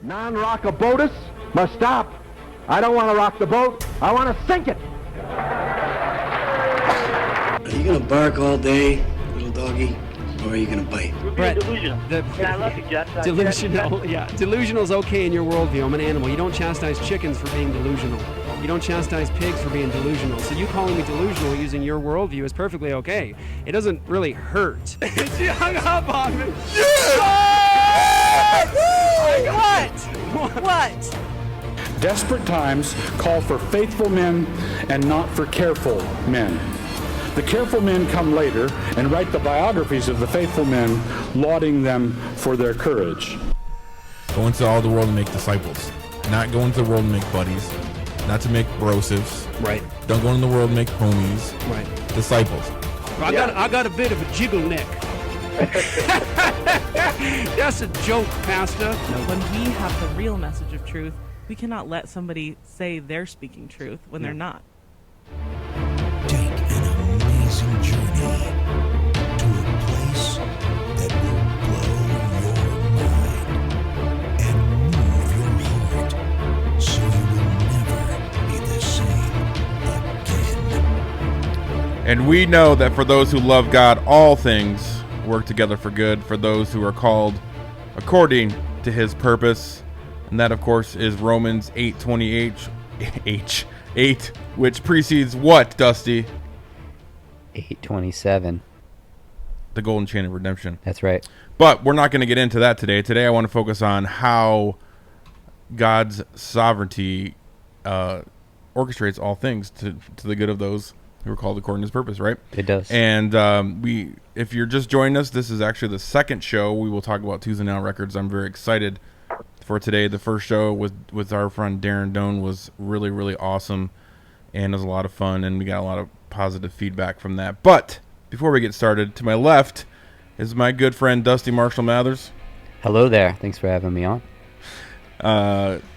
Non-rockabotus must stop. I don't want to rock the boat. I want to sink it. Are you going to bark all day, little doggy, or are you going to bite? We're being Brett, delusional. I love you, Jeff. Delusional, yeah. Delusional's okay in your worldview. I'm an animal. You don't chastise chickens for being delusional. You don't chastise pigs for being delusional. So you calling me delusional using your worldview is perfectly okay. It doesn't really hurt. She hung up on me. What? Desperate times call for faithful men and not for careful men. The careful men come later and write the biographies of the faithful men, lauding them for their courage. Go into all the world and make disciples. Not go into the world and make buddies. Not to make brosives. Right. Don't go into the world and make homies. Right. Disciples. I got a bit of a jiggle neck. That's a joke, Pastor. When we have the real message of truth, we cannot let somebody say they're speaking truth when they're not. Take an amazing journey to a place that will blow your mind and move your heart so you will never be the same again. And we know that for those who love God, all things work together for good for those who are called according to his purpose. And that, of course, is Romans 8:28, 8, which precedes what, Dusty? 8:27. The golden chain of redemption. That's right. But we're not going to get into that today. Today I want to focus on how God's sovereignty orchestrates all things to the good of those who are called according to his purpose, right? It does. And if you're just joining us, this is actually the second show. We will talk about Tuesday Now Records. I'm very excited for today. The first show with our friend Darren Doan was really, really awesome, and it was a lot of fun, and we got a lot of positive feedback from that. But before we get started, to my left is my good friend Dusty Marshall Mathers. Hello there. Thanks for having me on.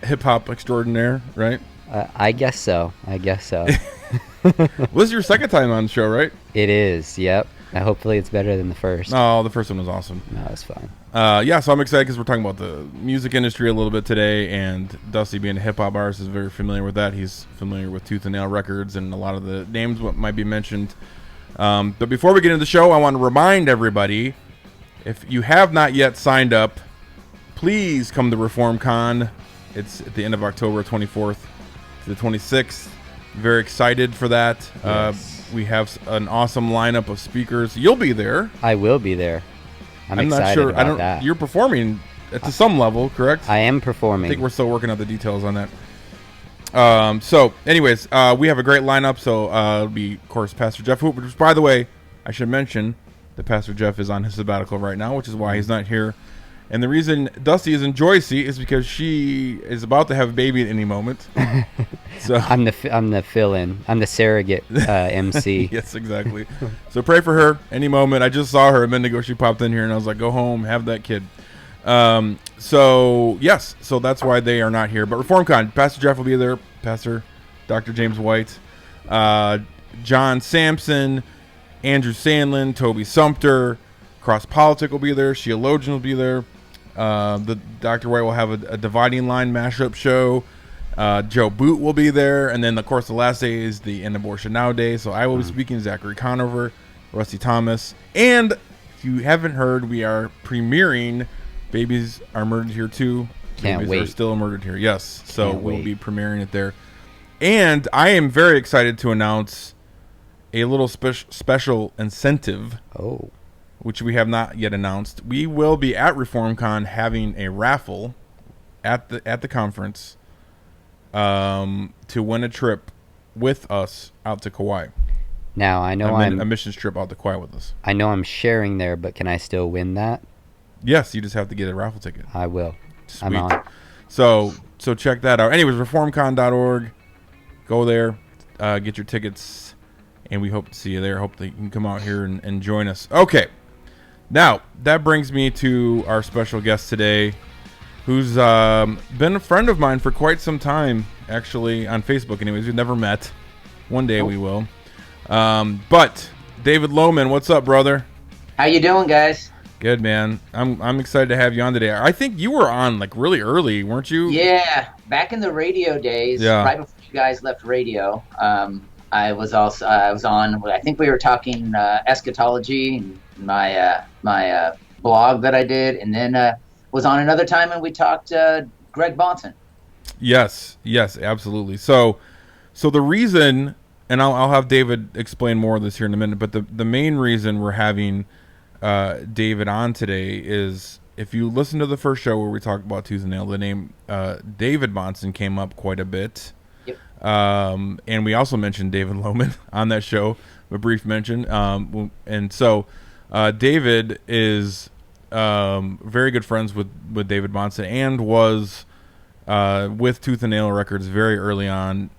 Hip-hop extraordinaire, right? I guess so. This is your second time on the show, right? It is, yep. Hopefully it's better than the first. Oh, the first one was awesome. No, it was fun. Yeah, so I'm excited because we're talking about the music industry a little bit today, and Dusty, being a hip-hop artist, is very familiar with that. He's familiar with Tooth and Nail Records and a lot of the names what might be mentioned. But before we get into the show, I want to remind everybody, if you have not yet signed up, please come to ReformCon. It's at the end of October 24th to the 26th. Very excited for that. Yes. We have an awesome lineup of speakers. You'll be there. I will be there. I'm excited not sure. about that. You're performing to some level, correct? I am performing. I think we're still working out the details on that. So, anyways, we have a great lineup. So, it'll be, of course, Pastor Jeff Hoop, which, by the way, I should mention that Pastor Jeff is on his sabbatical right now, which is why he's not here. And the reason Dusty is in Joy's seat is because she is about to have a baby at any moment. So I'm the fill-in. I'm the surrogate MC. Yes, exactly. So pray for her any moment. I just saw her a minute ago. She popped in here, and I was like, go home, have that kid. So, yes. So that's why they are not here. But ReformCon, Pastor Jeff will be there. Pastor Dr. James White. John Sampson. Andrew Sandlin. Toby Sumter. Cross Politic will be there. Theological will be there. The Dr. White will have a Dividing Line mashup show. Joe Boot will be there. And then, of course, the last day is the End Abortion Now Day. So I will be speaking. Zachary Conover, Rusty Thomas. And if you haven't heard, we are premiering Babies Are Murdered Here Too. Can't Babies wait. Are Still Murdered Here. Yes. So Can't we'll wait. be premiering it there. And I am very excited to announce a little special incentive. Oh. Which we have not yet announced. We will be at ReformCon having a raffle at the conference to win a trip with us out to Kauai. Now I know a missions trip out to Kauai with us. I know I'm sharing there, but can I still win that? Yes, you just have to get a raffle ticket. I will. Sweet. I'm on. So check that out. Anyways, reformcon.org. Go there, get your tickets, and we hope to see you there. Hope that you can come out here and join us. Okay. Now, that brings me to our special guest today, who's been a friend of mine for quite some time, actually, on Facebook anyways. We've never met. One day we will. But, David Lowman, what's up, brother? How you doing, guys? Good, man. I'm excited to have you on today. I think you were on like really early, weren't you? Yeah, back in the radio days, Yeah. right before you guys left radio, I was on. I think we were talking eschatology, and my blog that I did, and then was on another time and we talked Greg Bahnsen. Yes, absolutely. So the reason, and I'll have David explain more of this here in a minute, but the main reason we're having David on today is, if you listen to the first show where we talked about Tooth and Nail, the name David Bahnsen came up quite a bit. Yep. And we also mentioned David Lowman on that show, a brief mention. And so David is very good friends with David Bahnsen, and was with Tooth and Nail Records very early on.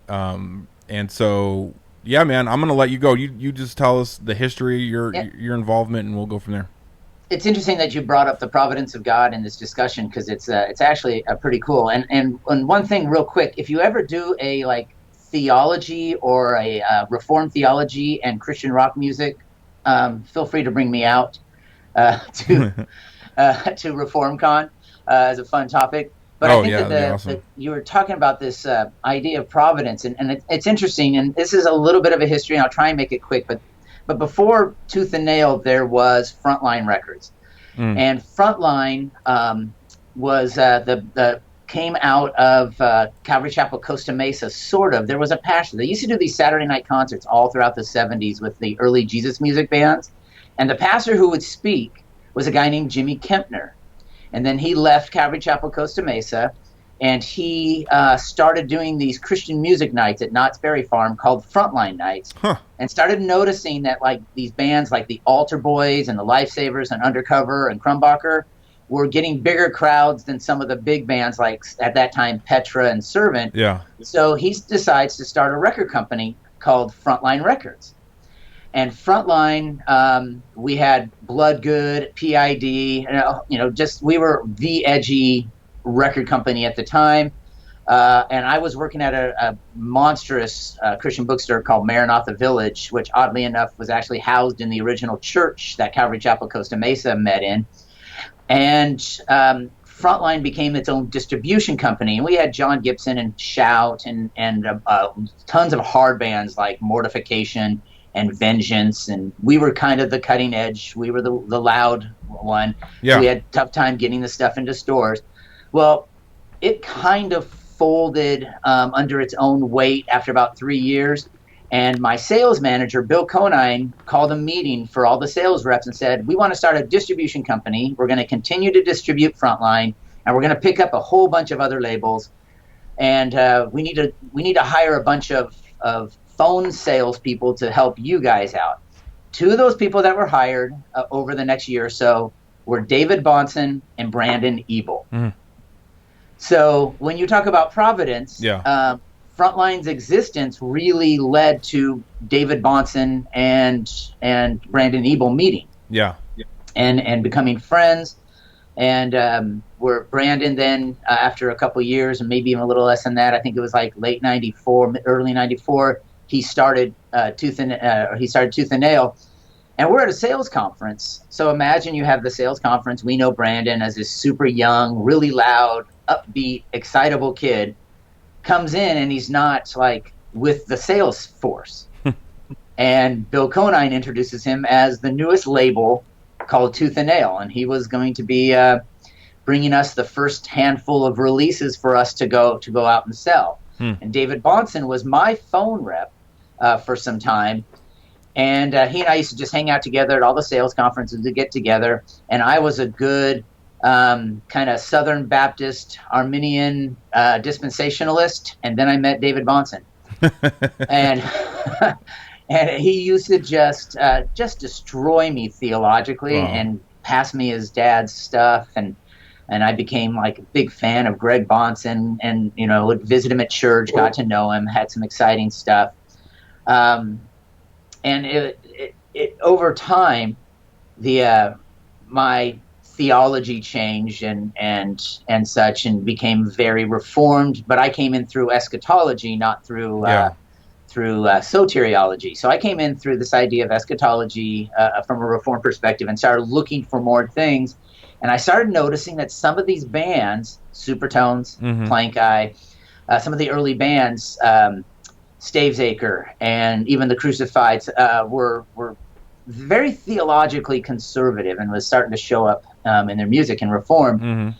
And so, yeah, man, I'm going to let you go. You just tell us the history, your involvement, and we'll go from there. It's interesting that you brought up the providence of God in this discussion, because it's actually pretty cool. And one thing real quick, if you ever do a like theology or a Reformed theology and Christian rock music, feel free to bring me out to ReformCon as a fun topic. But I think that you were talking about this idea of providence, and it's interesting, and this is a little bit of a history, and I'll try and make it quick, but before Tooth and Nail, there was Frontline Records. And Frontline was the came out of Calvary Chapel, Costa Mesa, sort of. There was a pastor. They used to do these Saturday night concerts all throughout the 70s with the early Jesus music bands. And the pastor who would speak was a guy named Jimmy Kempner. And then he left Calvary Chapel, Costa Mesa, and he started doing these Christian music nights at Knott's Berry Farm called Frontline Nights, and started noticing that like these bands like the Altar Boys and the Lifesavers and Undercover and Crumbacher were getting bigger crowds than some of the big bands like at that time Petra and Servant. Yeah. So he decides to start a record company called Frontline Records. And Frontline, we had Bloodgood, PID, just we were the edgy record company at the time. And I was working at a monstrous Christian bookstore called Maranatha Village, which oddly enough was actually housed in the original church that Calvary Chapel Costa Mesa met in. And Frontline became its own distribution company. And we had John Gibson and Shout and tons of hard bands like Mortification and Vengeance, and we were kind of the cutting edge. We were the loud one. Yeah. We had a tough time getting the stuff into stores. Well, it kind of folded under its own weight after about 3 years, and my sales manager, Bill Conine, called a meeting for all the sales reps and said, we want to start a distribution company. We're going to continue to distribute Frontline, and we're going to pick up a whole bunch of other labels, and we need to hire a bunch of phone salespeople to help you guys out. Two of those people that were hired over the next year or so were David Bahnsen and Brandon Ebel. So when you talk about providence, Frontline's existence really led to David Bahnsen and Brandon Ebel meeting. Yeah. And becoming friends. And where Brandon then, after a couple of years, and maybe even a little less than that, I think it was like late '94, early '94, he started Tooth and Nail, and we're at a sales conference. So imagine you have the sales conference. We know Brandon as this super young, really loud, upbeat, excitable kid comes in, and he's not like with the sales force. And Bill Conine introduces him as the newest label called Tooth and Nail, and he was going to be bringing us the first handful of releases for us to go out and sell. And David Bahnsen was my phone rep for some time, and he and I used to just hang out together at all the sales conferences to get together, and I was a good kind of Southern Baptist Arminian dispensationalist, and then I met David Bahnsen. and and he used to just destroy me theologically and pass me his dad's stuff, and I became like a big fan of Greg Bahnsen, and would visit him at church, got to know him, had some exciting stuff. And it over time, my theology changed and such, and became very reformed. But I came in through eschatology, not through through soteriology. So I came in through this idea of eschatology from a Reformed perspective and started looking for more things. And I started noticing that some of these bands, Supertones, Plank Eye, some of the early bands, Stavesacre, and even the Crucifieds, were very theologically conservative and was starting to show up in their music and Reformed.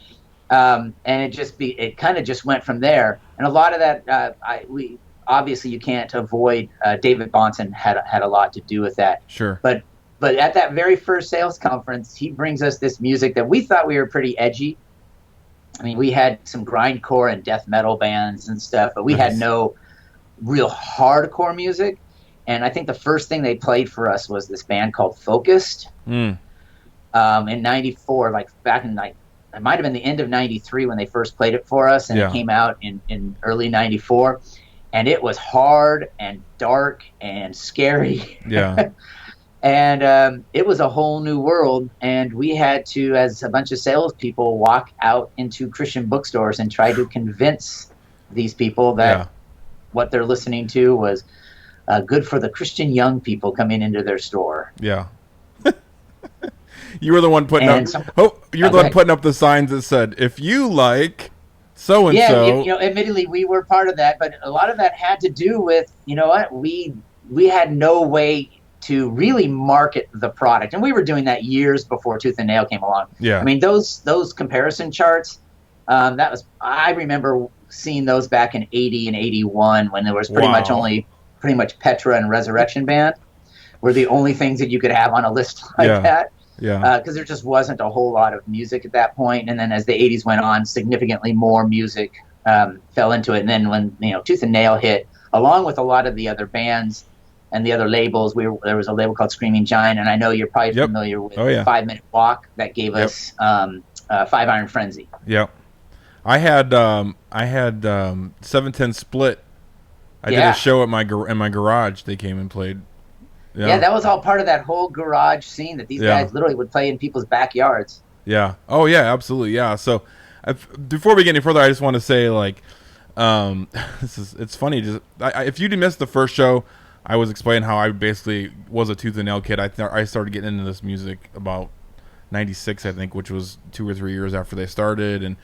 And it kind of just went from there. And a lot of that, obviously you can't avoid. David Bahnsen had a lot to do with that. Sure. But at that very first sales conference, he brings us this music that we thought we were pretty edgy. I mean, we had some grindcore and death metal bands and stuff, but we had no real hardcore music. And I think the first thing they played for us was this band called Focused. In '94, like back in it might have been the end of '93 when they first played it for us, and it came out in early '94, and it was hard and dark and scary. Yeah. And it was a whole new world, and we had to, as a bunch of salespeople, walk out into Christian bookstores and try to convince these people that what they're listening to was good for the Christian young people coming into their store. Yeah. You were the one putting putting up the signs that said, "If you like so and so." Yeah, admittedly, we were part of that, but a lot of that had to do with, we had no way to really market the product, and we were doing that years before Tooth and Nail came along. Yeah, I mean those comparison charts. I remember seeing those back in '80 and '81 when there was pretty much Petra and Resurrection Band were the only things that you could have on a list like that. Yeah, because there just wasn't a whole lot of music at that point, and then as the '80s went on, significantly more music fell into it. And then when Tooth and Nail hit, along with a lot of the other bands and the other labels, there was a label called Screaming Giant, and I know you're probably familiar with 5 Minute Walk that gave us 5 Iron Frenzy. Yep. I had 710 Split. I did a show at in my garage. They came and played. Yeah, that was all part of that whole garage scene that these guys literally would play in people's backyards. Yeah. Oh yeah, absolutely. Yeah. So before we get any further, I just want to say it's funny. Just if you missed the first show, I was explaining how I basically was a Tooth and Nail kid. I started getting into this music about '96, I think, which was 2 or 3 years after they started, and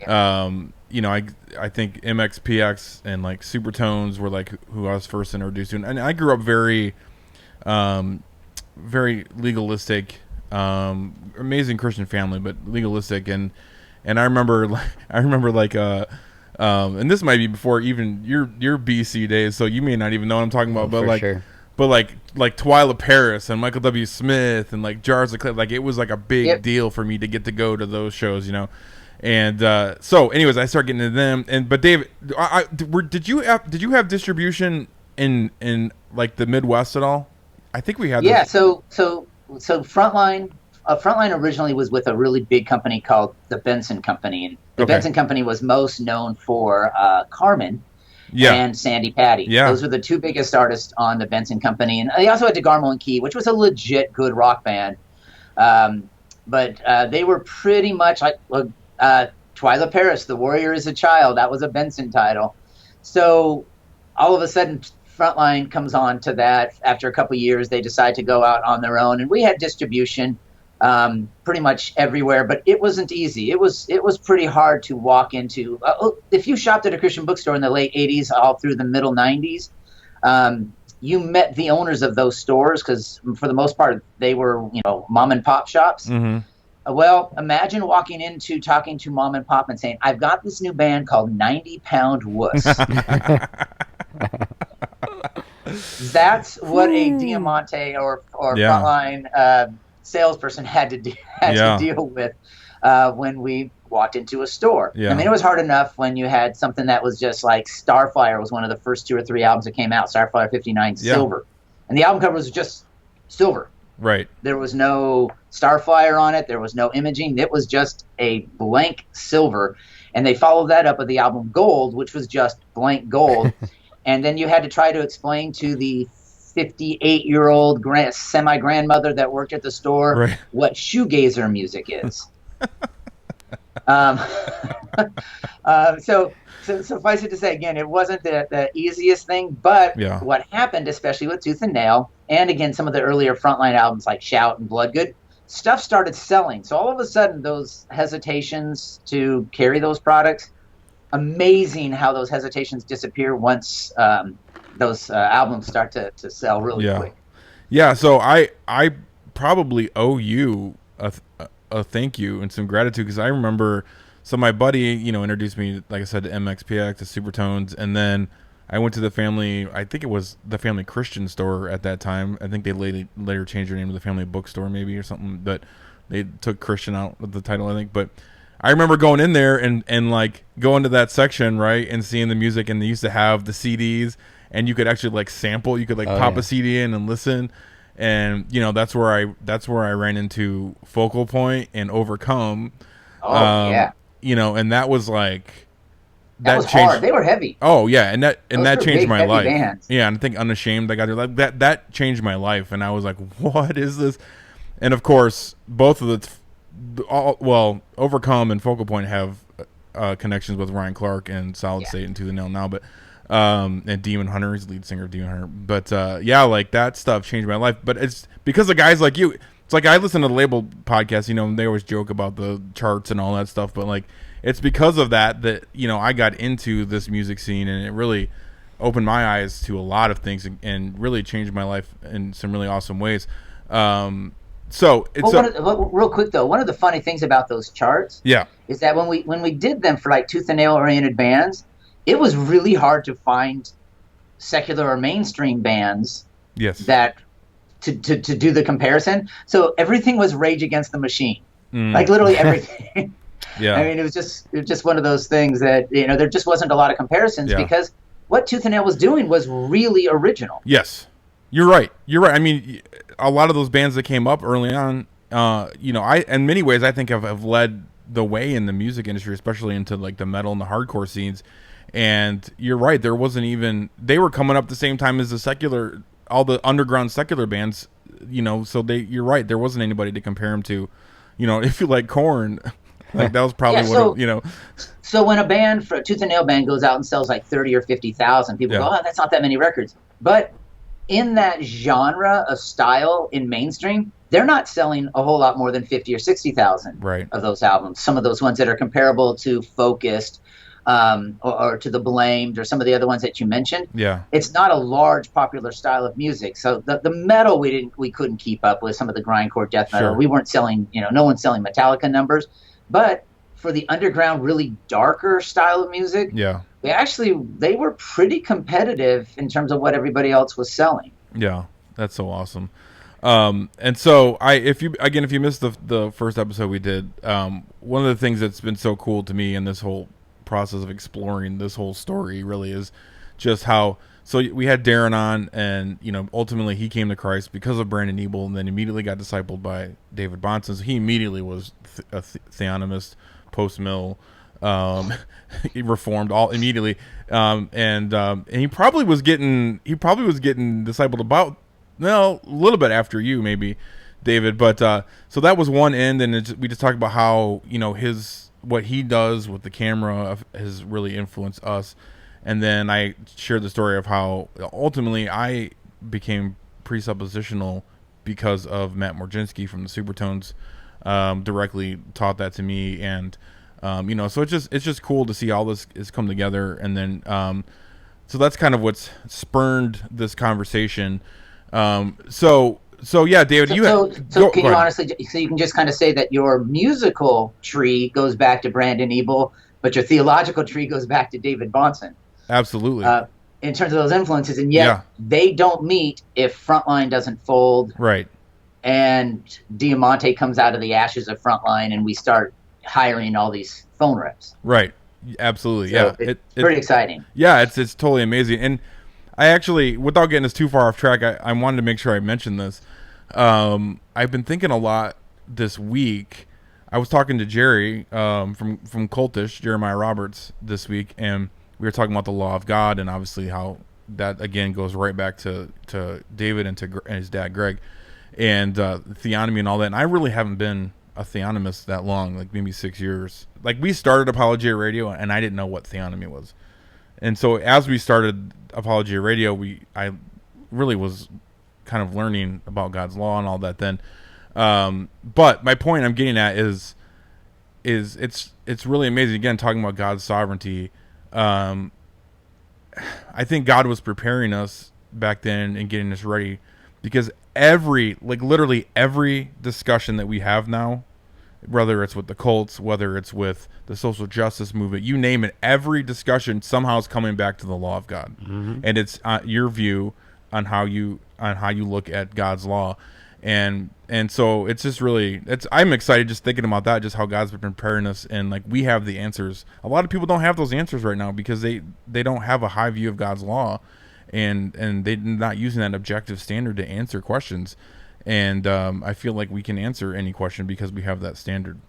I think MXPX and like Supertones were like who I was first introduced to, and I grew up very legalistic, amazing Christian family, but legalistic, and I remember and this might be before even your BC days, so you may not even know what I'm talking about, but like Twyla Paris and Michael W. Smith and like Jars of Clay, like it was like a big deal for me to get to go to those shows, And so, anyways, I started getting into them. But David, did you have distribution in like the Midwest at all? I think we had. Yeah. So Frontline. Frontline originally was with a really big company called the Bahnsen Company, and the Bahnsen Company was most known for Carmen and Sandy Patty. Yeah. Those were the two biggest artists on the Bahnsen Company, and they also had DeGarmo and Key, which was a legit good rock band. But they were pretty much like. Twyla Paris, The Warrior is a Child, that was a Bahnsen title. So all of a sudden Frontline comes on to that. After a couple of years, they decide to go out on their own, and we had distribution pretty much everywhere, but it wasn't easy. It was pretty hard to walk into. If you shopped at a Christian bookstore in the late '80s all through the middle '90s, you met the owners of those stores because for the most part they were mom and pop shops. Mm-hmm. Well, imagine walking into talking to mom and pop and saying, "I've got this new band called 90 Pound Wuss." That's what a Diamante or Frontline salesperson had to deal with when we walked into a store. Yeah. I mean, it was hard enough when you had something that was just like Starflyer was one of the first 2 or 3 albums that came out, Starflyer 59 Silver. And the album cover was just silver. Right. There was no Starflyer on it. There was no imaging. It was just a blank silver. And they followed that up with the album Gold, which was just blank gold. And then you had to try to explain to the 58-year-old semi-grandmother that worked at the store what shoegazer music is. So suffice it to say, again, it wasn't the easiest thing, but Yeah. what happened, especially with Tooth and Nail, and again, some of the earlier Frontline albums like Shout and Bloodgood, stuff started selling. So all of a sudden, those hesitations to carry those products, amazing how those hesitations disappear once those albums start to sell really quick. Yeah, so I probably owe you a thank you and some gratitude, because I remember, so my buddy, introduced me, like I said, to MXPX, to Supertones, and then I went to the family, I think it was the Family Christian store at that time. I think they later changed their name to the Family Bookstore maybe or something, but they took Christian out of the title, I think. But I remember going in there and like going to that section, right, and seeing the music, and they used to have the CDs, and you could actually like sample, you could like pop a CD in and listen. And that's where I ran into Focal Point and Overcome. Yeah. And that was like that was changed, hard. They were heavy. Oh yeah, and that changed big, my heavy life. bands. Yeah, and I think Unashamed, I got there, like that changed my life, and I was like, what is this? And of course, both of Overcome and Focal Point have connections with Ryan Clark and Solid State and Tooth and Nail now, but and Demon Hunter, he's the lead singer of Demon Hunter. But like that stuff changed my life. But it's because of guys like you. It's like I listen to the Label podcast, and they always joke about the charts and all that stuff, but like it's because of that I got into this music scene, and it really opened my eyes to a lot of things and really changed my life in some really awesome ways. So it's real quick though, one of the funny things about those charts is that when we did them for like Tooth and Nail oriented bands, it was really hard to find secular or mainstream bands that to do the comparison. So everything was Rage Against the Machine, like literally everything. I mean, it was just one of those things that there just wasn't a lot of comparisons because what Tooth and Nail was doing was really original. Yes, you're right. I mean, a lot of those bands that came up early on, I in many ways I think have led the way in the music industry, especially into like the metal and the hardcore scenes. And you're right, they were coming up the same time as all the underground secular bands, so you're right, there wasn't anybody to compare them to, if you like Korn, like that was probably So when a band, a Tooth and Nail band, goes out and sells like 30 or 50,000, people go, oh, that's not that many records. But in that genre of style in mainstream, they're not selling a whole lot more than 50 or 60,000 of those albums. Some of those ones that are comparable to Focused, or to The Blamed, or some of the other ones that you mentioned. Yeah, it's not a large popular style of music. So the metal we couldn't keep up with some of the grindcore death metal. We weren't selling, no one's selling Metallica numbers. But for the underground, really darker style of music, they were pretty competitive in terms of what everybody else was selling. Yeah, that's so awesome. And so if you missed the first episode we did, one of the things that's been so cool to me in this whole process of exploring this whole story really is just how, so we had Darren on, and ultimately he came to Christ because of Brandon Ebel, and then immediately got discipled by David Bahnsen. So he immediately was a theonomist, post-mill, he reformed all immediately, and he probably was getting discipled about a little bit after you, maybe, David. But so that was one end, and we just talked about how what he does with the camera has really influenced us. And then I shared the story of how ultimately I became presuppositional because of Matt Morginski from the Supertones, directly taught that to me. And so it's just cool to see all this has come together. And then so that's kind of what's spurned this conversation. So yeah, David, so you can just kind of say that your musical tree goes back to Brandon Ebel, but your theological tree goes back to David Bahnsen. Absolutely. In terms of those influences, and yet they don't meet if Frontline doesn't fold. Right. And Diamante comes out of the ashes of Frontline, and we start hiring all these phone reps. Right. Absolutely. So it's pretty exciting. Yeah, it's totally amazing. And I actually, without getting us too far off track, I wanted to make sure I mentioned this. I've been thinking a lot this week. I was talking to Jerry from Cultish, Jeremiah Roberts, this week, and we were talking about the law of God, and obviously how that again goes right back to David and his dad Greg, and theonomy and all that. And I really haven't been a theonomist that long, like maybe 6 years. Like we started Apologia Radio, and I didn't know what theonomy was. And so as we started Apologia Radio, I really was kind of learning about God's law and all that then. But my point I'm getting at is it's really amazing, again, talking about God's sovereignty. I think God was preparing us back then and getting us ready, because literally every discussion that we have now, whether it's with the cults, whether it's with the social justice movement, you name it, every discussion somehow is coming back to the law of God. And it's your view on how you look at God's law. And so it's just really, I'm excited just thinking about that, just how God's been preparing us, and like we have the answers. A lot of people don't have those answers right now because they don't have a high view of God's law, and they're not using that objective standard to answer questions. And I feel like we can answer any question because we have that standard.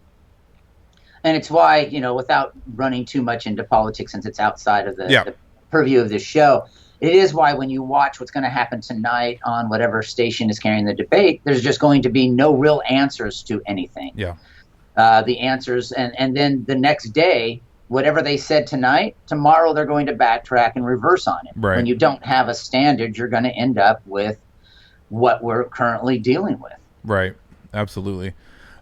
And it's why, without running too much into politics, since it's outside of the purview of this show, it is why when you watch what's going to happen tonight on whatever station is carrying the debate, there's just going to be no real answers to anything. Yeah. The answers, and then the next day, whatever they said tonight, tomorrow they're going to backtrack and reverse on it. Right. When you don't have a standard, you're going to end up with what we're currently dealing with. Right. Absolutely.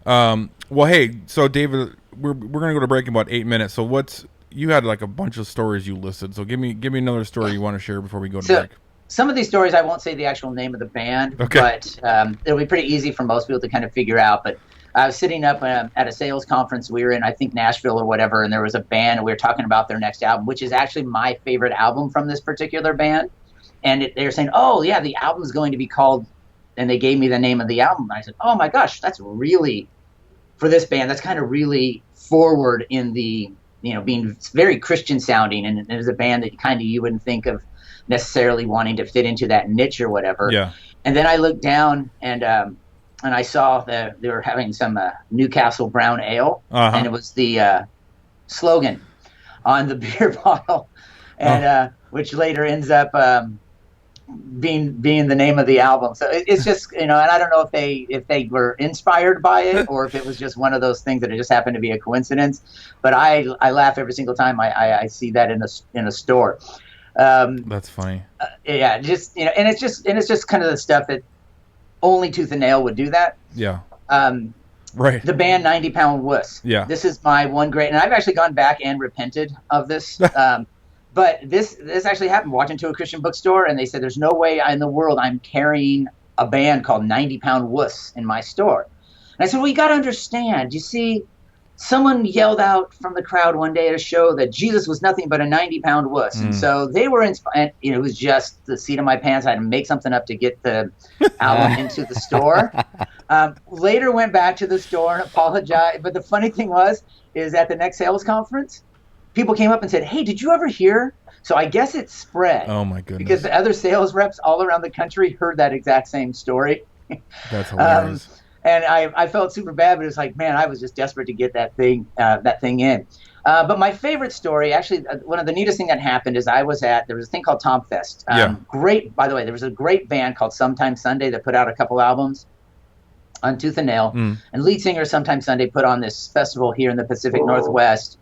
Well, hey, so David, we're going to go to break in about 8 minutes. So you had like a bunch of stories you listed. So give me another story you want to share before we go to break. Some of these stories, I won't say the actual name of the band, but it'll be pretty easy for most people to kind of figure out. But I was sitting up at a sales conference. We were in, I think, Nashville or whatever, and there was a band, and we were talking about their next album, which is actually my favorite album from this particular band. And they were saying, oh, yeah, the album's going to be called, and they gave me the name of the album. And I said, oh, my gosh, that's really, for this band, that's kind of really forward in the, being very Christian sounding. And it was a band that you wouldn't think of necessarily wanting to fit into that niche or whatever. Yeah. And then I looked down and I saw that they were having some Newcastle Brown Ale, and it was the slogan on the beer bottle, and which later ends up being the name of the album. So it's just, and I don't know if they were inspired by it or if it was just one of those things that it just happened to be a coincidence. But I laugh every single time I see that in a store. That's funny. Yeah, just and it's just kind of the stuff that only Tooth and Nail would do that. Yeah. Right. The band 90 Pound Wuss. Yeah. This is my one great, and I've actually gone back and repented of this. But this actually happened. Walked into a Christian bookstore, and they said, "There's no way in the world I'm carrying a band called 90 Pound Wuss in my store." And I said, "Well, you got to understand. You see, someone yelled out from the crowd one day at a show that Jesus was nothing but a 90-pound wuss." And so they were inspired. It was just the seat of my pants. I had to make something up to get the album into the store. Later went back to the store and apologized. But the funny thing is at the next sales conference, people came up and said, "Hey, did you ever hear?" So I guess it spread. Oh, my goodness. Because the other sales reps all around the country heard that exact same story. That's hilarious. And I felt super bad, but it was like, man, I was just desperate to get that thing in. But my favorite story, actually, one of the neatest thing that happened is there was a thing called Tom Fest. Great, by the way, there was a great band called Sometime Sunday that put out a couple albums on Tooth and Nail. And lead singer Sometime Sunday put on this festival here in the Pacific Northwest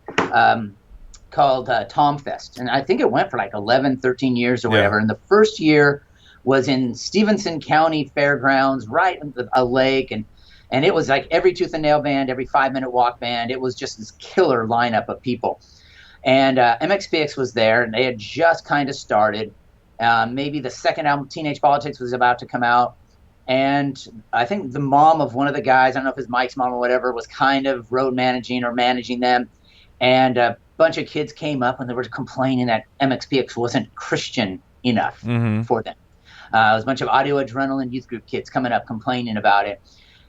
called Tom Fest. And I think it went for like 11, 13 years or whatever. And the first year was in Stevenson County Fairgrounds, right in a lake, and it was like every Tooth and Nail band, every 5-minute walk band. It was just this killer lineup of people. And MXPX was there, and they had just kind of started. Maybe the second album, Teenage Politics, was about to come out. And I think the mom of one of the guys, I don't know if it's Mike's mom or whatever, was kind of road managing or managing them. And a bunch of kids came up and they were complaining that MXPX wasn't Christian enough for them. It was a bunch of Audio Adrenaline youth group kids coming up complaining about it.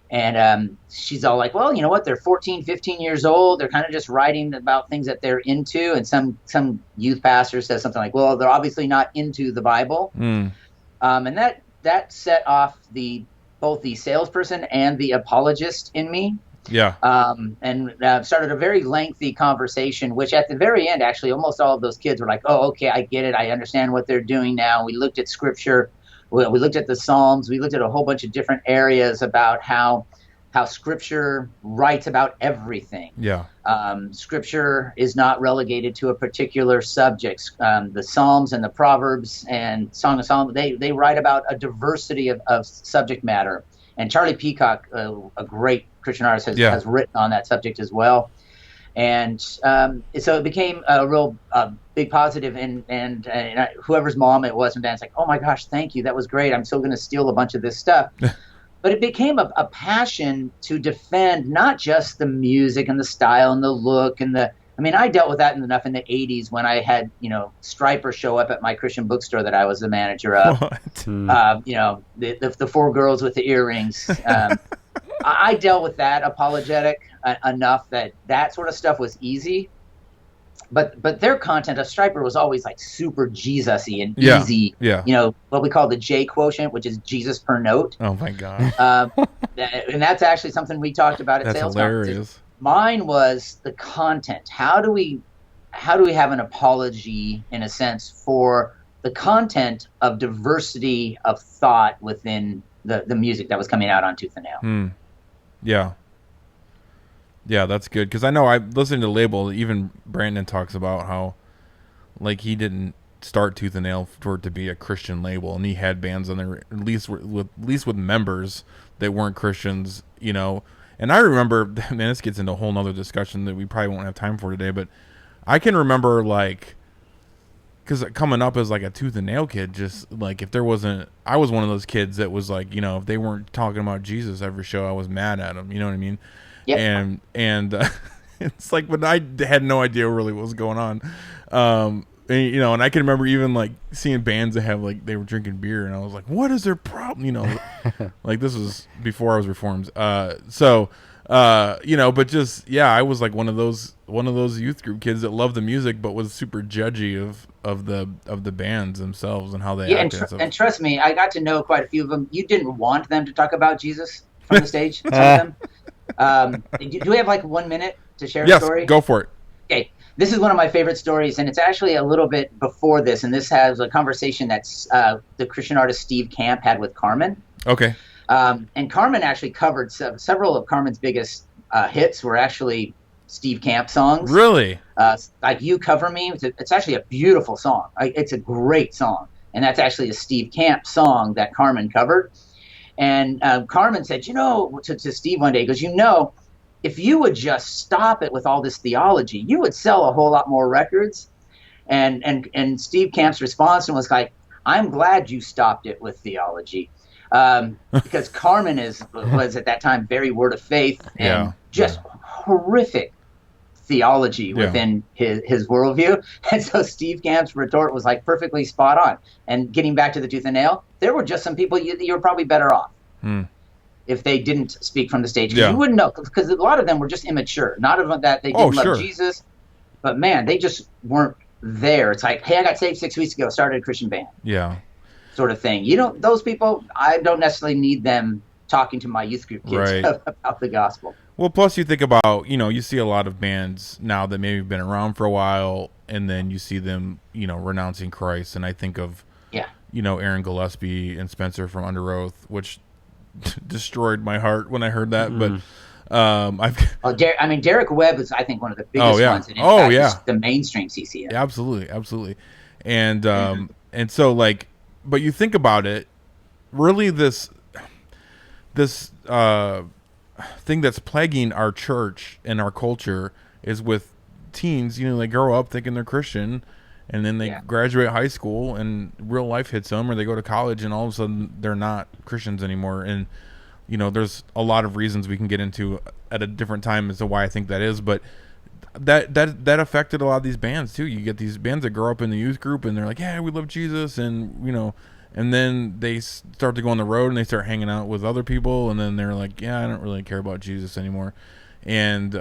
And she's all like, well, you know what? They're 14, 15 years old. They're kind of just writing about things that they're into. And some youth pastor says something like, well, they're obviously not into the Bible. And that set off both the salesperson and the apologist in me. Yeah. And started a very lengthy conversation, which at the very end, actually, almost all of those kids were like, oh, okay, I get it. I understand what they're doing now. We looked at scripture. We looked at the Psalms. We looked at a whole bunch of different areas about how how Scripture writes about everything. Yeah. Scripture is not relegated to a particular subject. The Psalms and the Proverbs and Song of Solomon, they write about a diversity of subject matter. And Charlie Peacock, a great Christian artist, has written on that subject as well. And so it became a real big positive. And whoever's mom it was from Dan's like, oh my gosh, thank you. That was great. I'm still going to steal a bunch of this stuff. But it became a passion to defend not just the music and the style and the look and I dealt with that enough in the 80s when I had, Stryper show up at my Christian bookstore that I was the manager of. The four girls with the earrings. I dealt with that apologetic enough that sort of stuff was easy. But their content of Stryper was always like super Jesus-y and easy. Yeah. What we call the J quotient, which is Jesus per note. Oh my God. And that's actually something we talked about at Sales hilarious. Conferences. Mine was the content. How do we have an apology in a sense for the content of diversity of thought within the music that was coming out on Tooth and Nail? Yeah. Yeah, that's good. Because I know I listened to the label. Even Brandon talks about how, like, he didn't start Tooth and Nail for it to be a Christian label, and he had bands on there at least with members that weren't Christians, And I remember, man, this gets into a whole nother discussion that we probably won't have time for today. But I can remember, like, because coming up as like a Tooth and Nail kid, just like if there wasn't, I was one of those kids that was like, if they weren't talking about Jesus every show, I was mad at them. You know what I mean? Yep. And it's like, but I had no idea really what was going on. And I can remember even like seeing bands that have like, they were drinking beer and I was like, what is their problem? Like this was before I was reformed. But just, I was like one of those youth group kids that loved the music, but was super judgy of the bands themselves and how they acted. And trust me, I got to know quite a few of them. You didn't want them to talk about Jesus from the stage, some of them. Do we have like 1 minute to share a story? Yes, go for it. Okay. This is one of my favorite stories, and it's actually a little bit before this, and this has a conversation that's the Christian artist Steve Camp had with Carmen. Okay. And Carmen actually covered several of Carmen's biggest hits were actually Steve Camp songs. Really? Like You Cover Me. It's actually a beautiful song. It's a great song, and that's actually a Steve Camp song that Carmen covered. And Carmen said, to Steve one day, he goes, if you would just stop it with all this theology, you would sell a whole lot more records. And Steve Camp's response was like, I'm glad you stopped it with theology. Because Carmen was at that time very word of faith and just horrific theology within his worldview. And so Steve Camp's retort was like perfectly spot on. And getting back to the Tooth and Nail, there were just some people you're probably better off if they didn't speak from the stage. Because you wouldn't know, because a lot of them were just immature. Not of that they didn't love Jesus, but man, they just weren't there. It's like, hey, I got saved 6 weeks ago, started a Christian band. Yeah. Sort of thing. Those people, I don't necessarily need them talking to my youth group kids about the gospel. Well, plus you think about, you see a lot of bands now that maybe have been around for a while, and then you see them, renouncing Christ. And I think of, Aaron Gillespie and Spencer from Under Oath, which destroyed my heart when I heard that. Mm-hmm. But Derek Webb is, I think, one of the biggest ones. And in fact, the mainstream CCM. Yeah, absolutely. And and so like, but you think about it, really this thing that's plaguing our church and our culture is with teens. They grow up thinking they're Christian, and then they graduate high school and real life hits them, or they go to college and all of a sudden they're not Christians anymore. And there's a lot of reasons we can get into at a different time as to why I think that is, but that affected a lot of these bands too. You get these bands that grow up in the youth group and they're like, yeah, we love Jesus, and and then they start to go on the road and they start hanging out with other people, and then they're like, yeah, I don't really care about Jesus anymore. And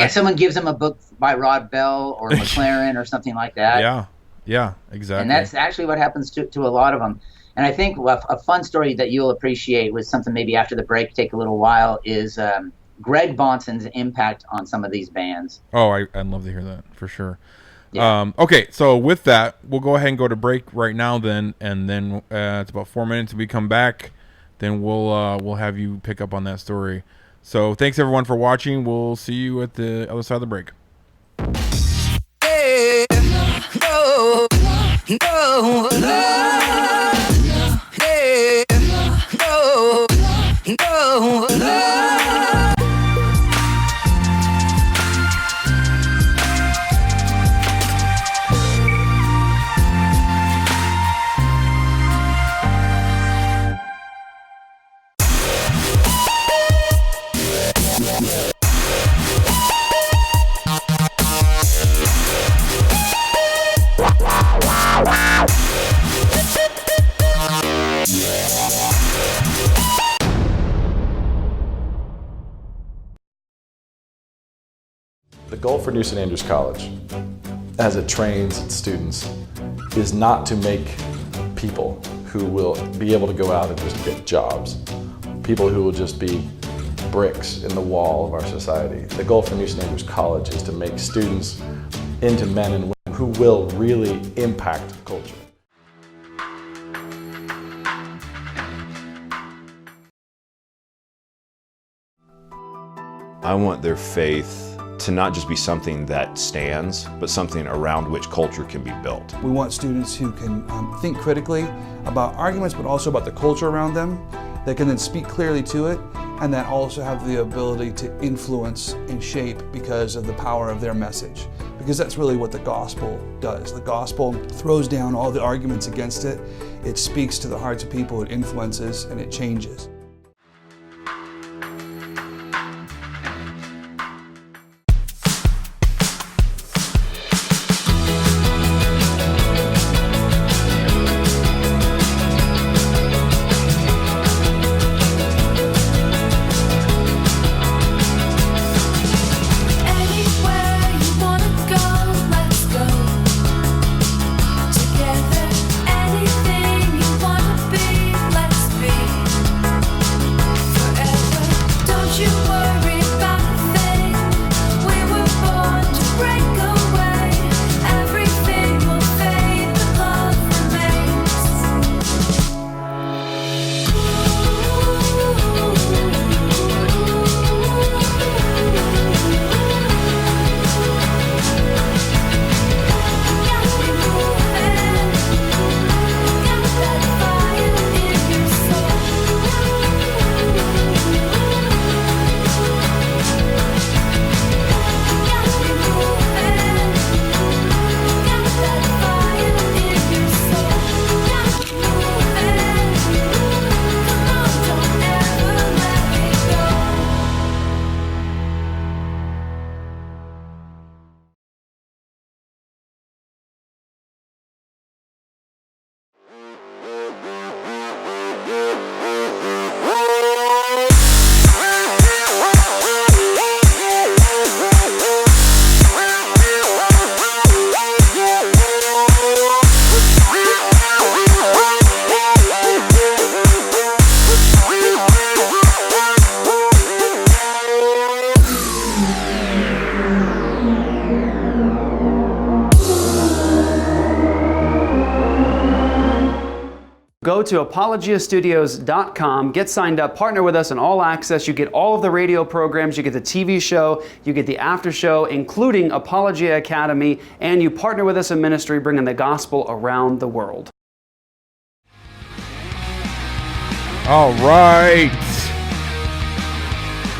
someone gives them a book by Rod Bell or McLaren or something like that. Yeah, exactly. And that's actually what happens to a lot of them. And I think a fun story that you'll appreciate was something maybe after the break, take a little while, is Greg Bahnsen's impact on some of these bands. Oh, I'd love to hear that for sure. Yeah. Okay, so with that, we'll go ahead and go to break right now then, and then it's about 4 minutes. When we come back, then we'll have you pick up on that story. So thanks everyone for watching. We'll see you at the other side of the break. Hey, no, no, hey, no, no. The goal for New St. Andrews College, as it trains its students, is not to make people who will be able to go out and just get jobs, people who will just be bricks in the wall of our society. The goal for New St. Andrews College is to make students into men and women who will really impact culture. I want their faith to not just be something that stands, but something around which culture can be built. We want students who can think critically about arguments, but also about the culture around them, that can then speak clearly to it, and that also have the ability to influence and shape because of the power of their message. Because that's really what the gospel does. The gospel throws down all the arguments against it. It speaks to the hearts of people, it influences, and it changes. Go to apologiastudios.com, get signed up, partner with us in All Access. You get all of the radio programs, you get the TV show, you get the after show, including Apologia Academy, and you partner with us in ministry, bringing the gospel around the world. All right.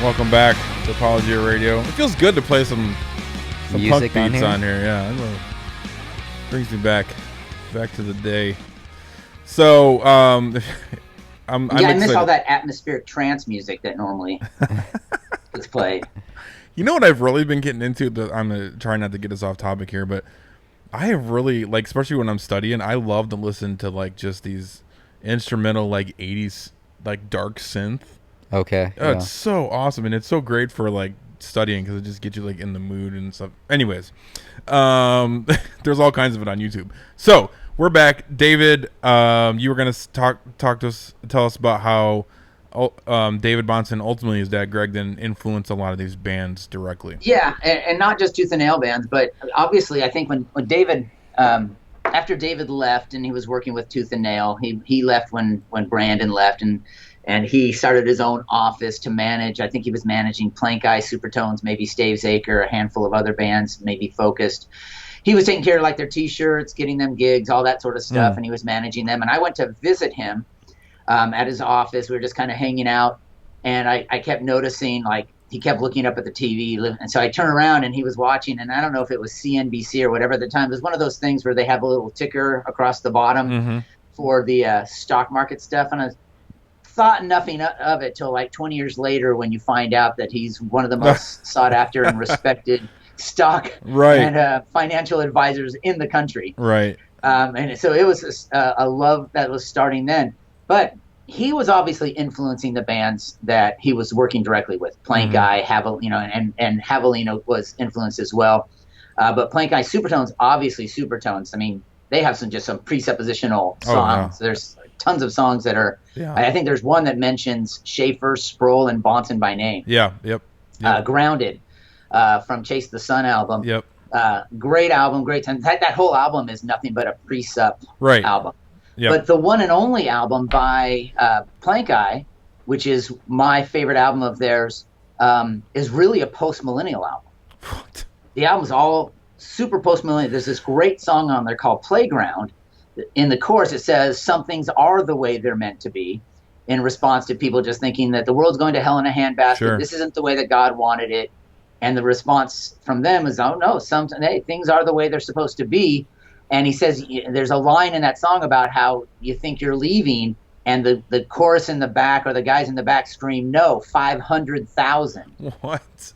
Welcome back to Apologia Radio. It feels good to play some music punk beats on here. Yeah, brings me back to the day. So, I'm I miss all that atmospheric trance music that normally gets played. You know what I've really been getting into? I'm gonna try not to get us off topic here, but I have really, like, especially when I'm studying, I love to listen to like just these instrumental, like 80s, like dark synth. Okay. Oh, yeah. It's so awesome, and it's so great for like studying because it just gets you like in the mood and stuff. Anyways, there's all kinds of it on YouTube. So we're back. David, you were gonna talk to us, tell us about how David Bahnsen, ultimately his dad Greg, then influenced a lot of these bands directly. Yeah, and not just Tooth and Nail bands, but obviously I think when David, after David left and he was working with Tooth and Nail, he left when Brandon left, and and he started his own office to manage. I think he was managing Plank Eye, Supertones, maybe Staves Acre, a handful of other bands, maybe Focused. He was taking care of like their T-shirts, getting them gigs, all that sort of stuff, and he was managing them. And I went to visit him at his office. We were just kind of hanging out, and I kept noticing, like, he kept looking up at the TV. And so I turned around, and he was watching, and I don't know if it was CNBC or whatever at the time. It was one of those things where they have a little ticker across the bottom for the stock market stuff. And I thought nothing of it till like 20 years later when you find out that he's one of the most sought after and respected stock and financial advisors in the country. Right. And so it was a love that was starting then. But he was obviously influencing the bands that he was working directly with. Plank Eye, and Javelino was influenced as well. But Plank Eye, Supertones, obviously Supertones. I mean, they have some presuppositional songs. There's tons of songs that are. Yeah. I think there's one that mentions Schaefer, Sproul, and Bahnsen by name. Yeah. Yep. Grounded, from Chase the Sun album. Yep. Great album, great time. That whole album is nothing but a precept album. Yep. But the one and only album by Plank Eye, which is my favorite album of theirs, is really a post-millennial album. What? The album's all super post-millennial. There's this great song on there called Playground. In the chorus, it says, "Some things are the way they're meant to be," in response to people just thinking that the world's going to hell in a handbasket. Sure. This isn't the way that God wanted it. And the response from them is, "Oh, no, hey, things are the way they're supposed to be." And he says, there's a line in that song about how you think you're leaving, and the chorus in the back, or the guys in the back, scream, "No, 500,000. What?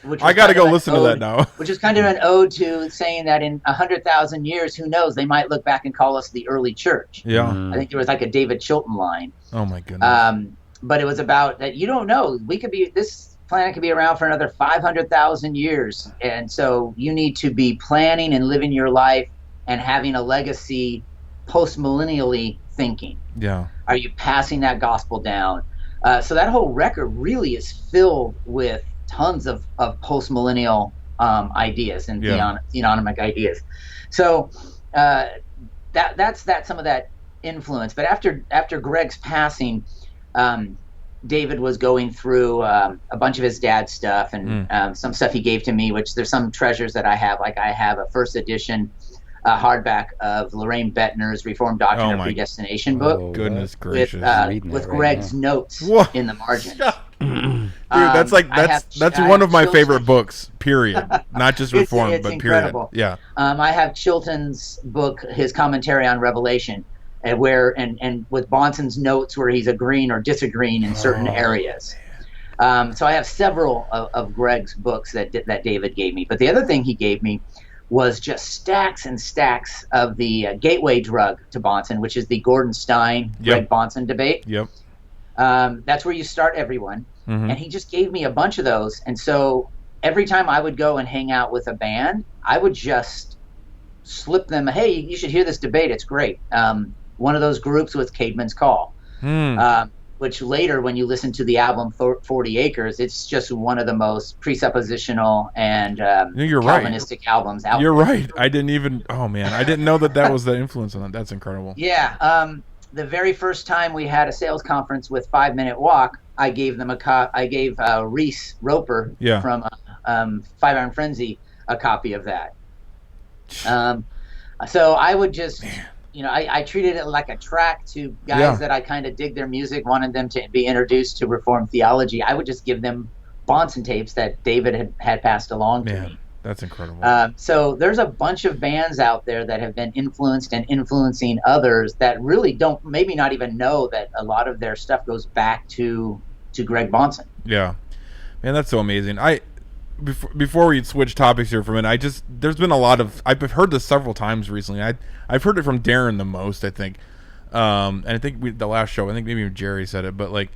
Which I got to go listen to that now. Which is kind of an ode to saying that in 100,000 years, who knows, they might look back and call us the early church. Yeah. I think there was like a David Chilton line. Oh, my goodness. But it was about that you don't know. This planet could be around for another 500,000 years. And so you need to be planning and living your life and having a legacy post-millennially thinking. Yeah. Are you passing that gospel down? So that whole record really is filled with tons of post-millennial ideas and theonomic ideas. So that's some of that influence. But after Greg's passing, David was going through a bunch of his dad's stuff and some stuff he gave to me, which there's some treasures that I have. Like I have a first edition hardback of Lorraine Bettner's Reformed Doctrine of Predestination book. Goodness gracious! With Greg's notes in the margin. Dude, that's one of my favorite books. Period. Not just Reformed, it's but incredible. period. Yeah. I have Chilton's book, his commentary on Revelation, and with Bahnsen's notes where he's agreeing or disagreeing in certain areas. So I have several of Greg's books that David gave me. But the other thing he gave me was just stacks and stacks of the gateway drug to Bahnsen, which is the Gordon Stein Greg Bahnsen debate. Yep. That's where you start everyone. And he just gave me a bunch of those. And so every time I would go and hang out with a band, I would just slip them, "Hey, you should hear this debate. It's great." One of those groups was Caveman's Call, which later, when you listen to the album 40 Acres, it's just one of the most presuppositional and Calvinistic albums out there. You're right. I didn't know that was the influence on that. That's incredible. Yeah. The very first time we had a sales conference with 5 Minute Walk, I gave them I gave Reese Roper from Five Iron Frenzy a copy of that. So I would just, I treated it like a track to guys that I kind of dig their music, wanted them to be introduced to Reformed theology. I would just give them Bahnsen tapes that David had passed along to me. That's incredible. So there's a bunch of bands out there that have been influenced and influencing others that really don't, maybe not even know that a lot of their stuff goes back to Greg Bahnsen. Yeah, man, that's so amazing. Before we switch topics here for a minute, there's been a lot of, I've heard this several times recently. I've heard it from Darren the most, I think, and I think the last show, I think maybe Jerry said it, but like,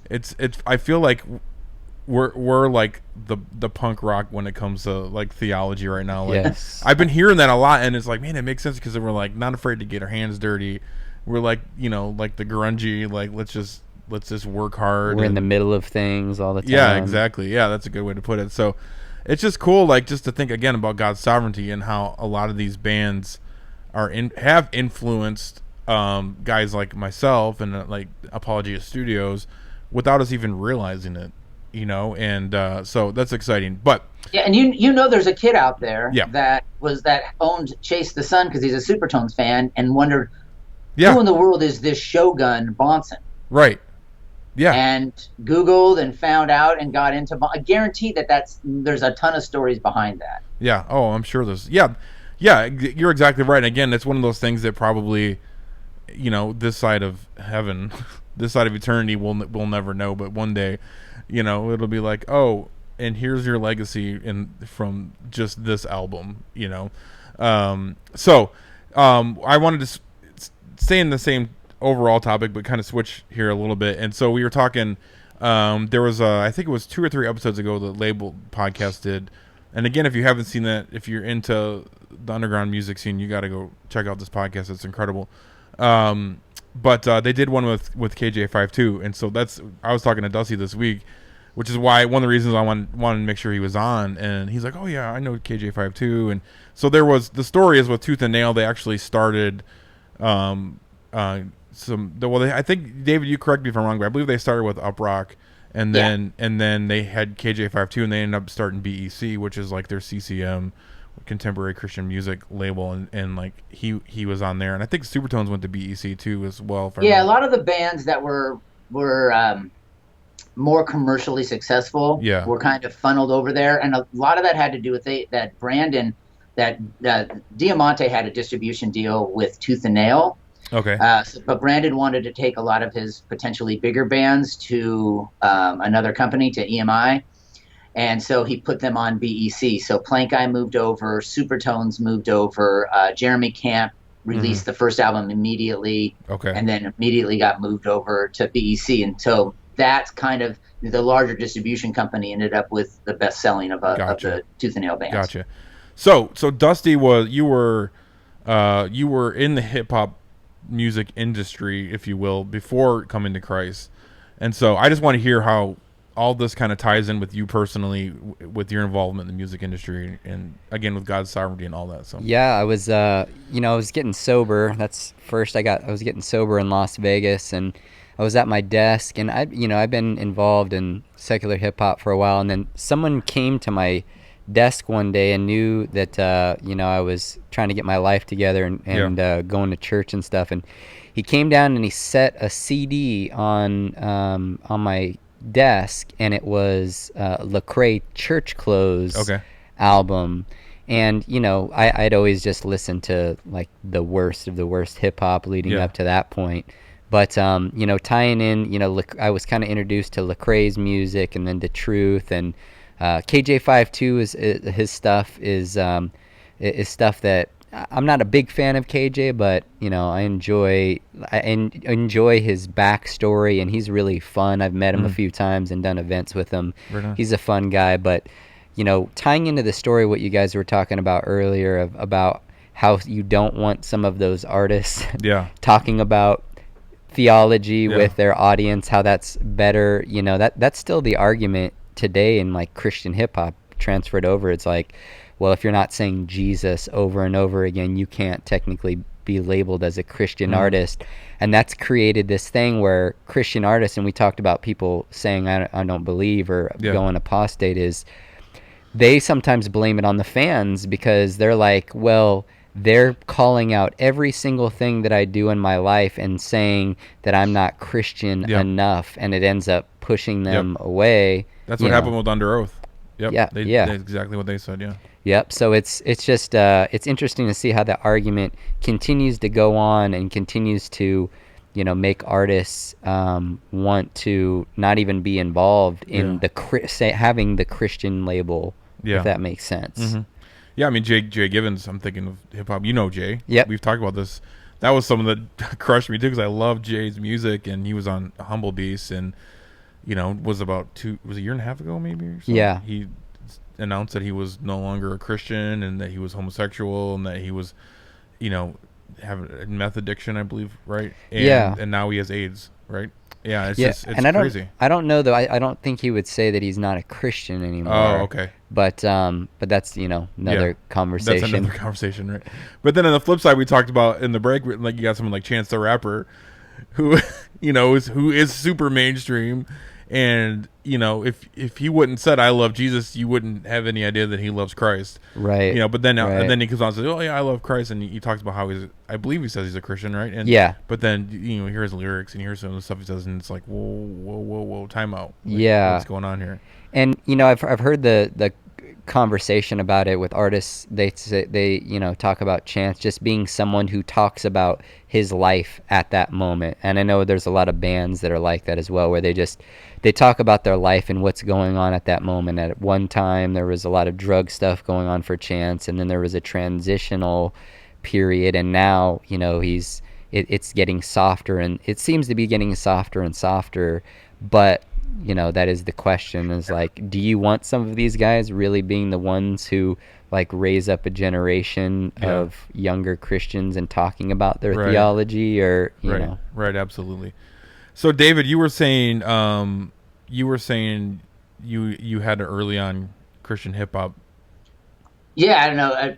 it's I feel like we're like the punk rock when it comes to like theology right now. Like, yes, I've been hearing that a lot, and it's like, man, it makes sense because we're like not afraid to get our hands dirty. We're like, like the grungy, like let's just work hard. We're in the middle of things all the time. Yeah, exactly. Yeah, that's a good way to put it. So it's just cool, like just to think again about God's sovereignty and how a lot of these bands have influenced guys like myself and like Apologia Studios without us even realizing it, and so that's exciting. But yeah, and you know there's a kid out there Yeah. that owned Chase the Sun because he's a Supertones fan and wondered Yeah. who in the world is this Shogun Bahnsen? right, yeah, And Googled and found out and got into. I guarantee there's a ton of stories behind that. yeah. Oh, I'm sure there's you're exactly right. And again, it's one of those things that probably, this side of heaven, this side of eternity, we'll never know. But one day, it'll be like, oh, and here's your legacy from just this album, So, I wanted to stay in the same overall topic, but kind of switch here a little bit. And so we were talking. There was I think it was 2 or 3 episodes ago the Label podcast did. And again, if you haven't seen that, if you're into the underground music scene, you got to go check out this podcast. It's incredible. But they did one with KJ52, and so I was talking to Dusty this week, which is why one of the reasons I wanted to make sure he was on. And he's like, "Oh yeah, I know KJ52." And so the story is with Tooth and Nail. They actually started I think, David, you correct me if I'm wrong, but I believe they started with Uprock, and then they had KJ52, and they ended up starting BEC, which is like their CCM, contemporary Christian music label, and like he was on there, and I think Supertones went to BEC too as well. A lot of the bands that were more commercially successful were kind of funneled over there, and a lot of that had to do with that Brandon, that Diamante had a distribution deal with Tooth and Nail. Okay. But Brandon wanted to take a lot of his potentially bigger bands to another company, to EMI. And so he put them on BEC. So Plank Eye moved over, Supertones moved over, Jeremy Camp released the first album immediately, and then immediately got moved over to BEC. And so that's kind of the larger distribution company ended up with the best selling of the Tooth and Nail bands. Gotcha. So Dusty, you were in the hip hop music industry, if you will, before coming to Christ, and so I just want to hear how all this kind of ties in with you personally, with your involvement in the music industry, and again with God's sovereignty and all that. So I was I was getting sober. That's first I was getting sober in Las Vegas, and I was at my desk, and I've been involved in secular hip hop for a while, and then someone came to my desk one day and knew that I was trying to get my life together and going to church and stuff, and he came down and he set a CD on my desk, and it was Lecrae Church Clothes album, and I'd always just listened to like the worst of the worst hip hop leading up to that point. But tying in, I was kind of introduced to Lecrae's music, and then to Truth, and KJ52 is his stuff is stuff that I'm not a big fan of KJ, but I enjoy his backstory, and he's really fun. I've met him a few times and done events with him. Right. He's a fun guy, but tying into the story what you guys were talking about earlier about how you don't want some of those artists talking about theology with their audience, how that's better, that's still the argument today in like Christian hip hop transferred over. It's like, well, if you're not saying Jesus over and over again, you can't technically be labeled as a Christian artist. And that's created this thing where Christian artists, and we talked about people saying I don't believe or going apostate, is they sometimes blame it on the fans, because they're like, well, they're calling out every single thing that I do in my life and saying that I'm not Christian enough, and it ends up pushing them away. That's what happened with Under Oath. Yep. Yeah. That's exactly what they said. Yeah. Yep. So it's just it's interesting to see how that argument continues to go on and continues to, make artists want to not even be involved in having the Christian label. If that makes sense. Mm-hmm. Yeah, I mean Jay Givens. I'm thinking of hip hop. Jay. Yep. We've talked about this. That was something that crushed me too, because I love Jay's music, and he was on Humble Beast, and was a year and a half ago maybe or something. Yeah. He announced that he was no longer a Christian, and that he was homosexual, and that he was, having a meth addiction, I believe, right? And, and now he has AIDS, right? Yeah, it's just, it's crazy. I don't know though. I don't think he would say that he's not a Christian anymore. Oh, okay. But that's another conversation. That's another conversation, right? But then on the flip side, we talked about in the break, like you got someone like Chance the Rapper, who who is super mainstream, and if he wouldn't said I love Jesus, you wouldn't have any idea that he loves Christ, right? But then and then he comes on and says, oh yeah, I love Christ, and he talks about how I believe he says he's a Christian, right? And but then you hear his lyrics and you hear some of the stuff he says, and it's like whoa, time out. What's going on here? And I've heard the conversation about it with artists. They talk about Chance just being someone who talks about his life at that moment. And I know there's a lot of bands that are like that as well, where they talk about their life and what's going on at that moment. At one time there was a lot of drug stuff going on for Chance, and then there was a transitional period, and now it's getting softer, and it seems to be getting softer and softer. But that is the question, is like, do you want some of these guys really being the ones who like raise up a generation of younger Christians and talking about their theology, or Right, absolutely. So David, you were saying you had an early on Christian hip hop. Yeah, I don't know.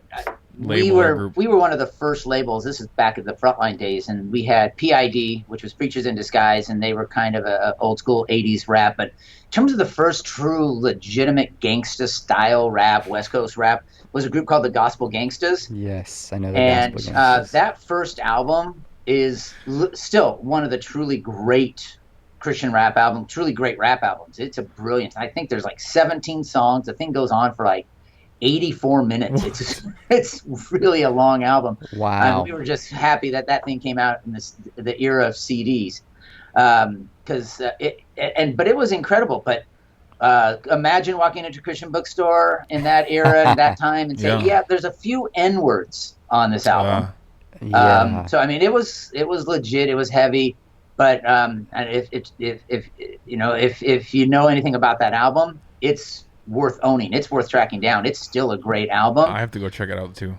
We were one of the first labels. This is back at the Frontline days, and we had PID, which was Preachers in Disguise, and they were kind of a old school 80s rap. But in terms of the first true legitimate gangsta style rap, West Coast rap, was a group called the Gospel Gangstas. Yes, I know the and Gospel Gangstas. That first album is still one of the truly great Christian rap albums, truly great rap albums. It's a brilliant. I think there's like 17 songs. The thing goes on for like 84 minutes. It's really a long album. Wow. We were just happy that thing came out in the era of CDs, because but it was incredible. But imagine walking into a Christian bookstore in that era and that time and saying, yeah, there's a few N-words on this album. So I mean, it was legit. It was heavy. But if you know anything about that album, it's worth owning. It's worth tracking down. It's still a great album. I have to go check it out too.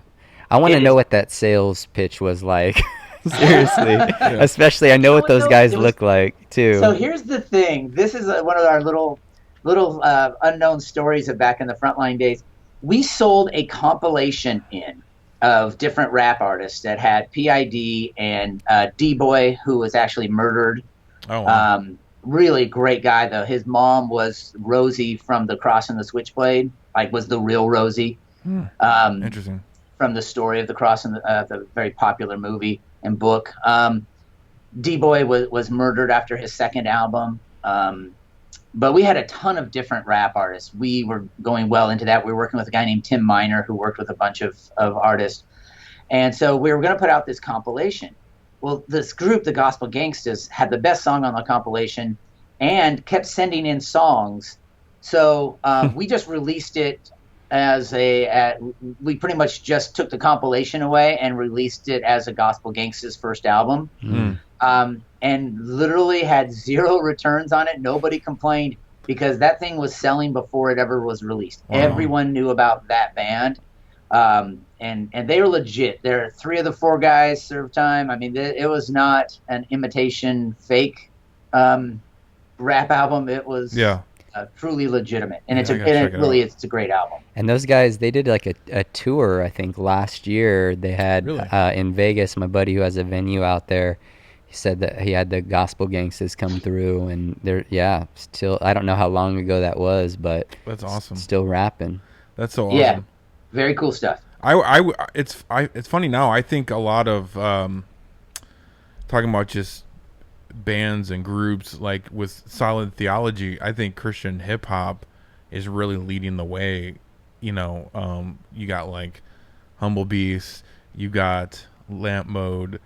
I want to know what that sales pitch was like. Seriously. Especially, I know what those guys look like too. So here's the thing. This is one of our little unknown stories of back in the Frontline days. We sold a compilation of different rap artists that had PID and D-Boy, who was actually murdered. Oh, wow. Really great guy, though. His mom was Rosie from The Cross and the Switchblade, was the real Rosie. Interesting. From the story of The Cross and the very popular movie and book. D-Boy was murdered after his second album. But we had a ton of different rap artists. We were going well into that. We were working with a guy named Tim Miner, who worked with a bunch of artists. And so we were going to put out this compilation. Well, this group, the Gospel Gangstas, had the best song on the compilation and kept sending in songs. So we just released it as we pretty much just took the compilation away and released it as a Gospel Gangstas first album. And literally had 0 returns on it. Nobody complained because that thing was selling before it ever was released. Wow. Everyone knew about that band. And they were legit. There are 3 of the 4 guys served time. I mean, it was not an imitation fake rap album. It was truly legitimate, and it's a great album. And those guys, they did like a tour, I think, last year. They had in Vegas. My buddy who has a venue out there, he said that he had the Gospel Gangstas come through, and they're still. I don't know how long ago that was, but that's awesome. Still rapping. That's so awesome. Yeah, very cool stuff. It's funny now. I think a lot of talking about just bands and groups like with solid theology. I think Christian hip hop is really leading the way. You got like Humble Beast, you got Lamp Mode,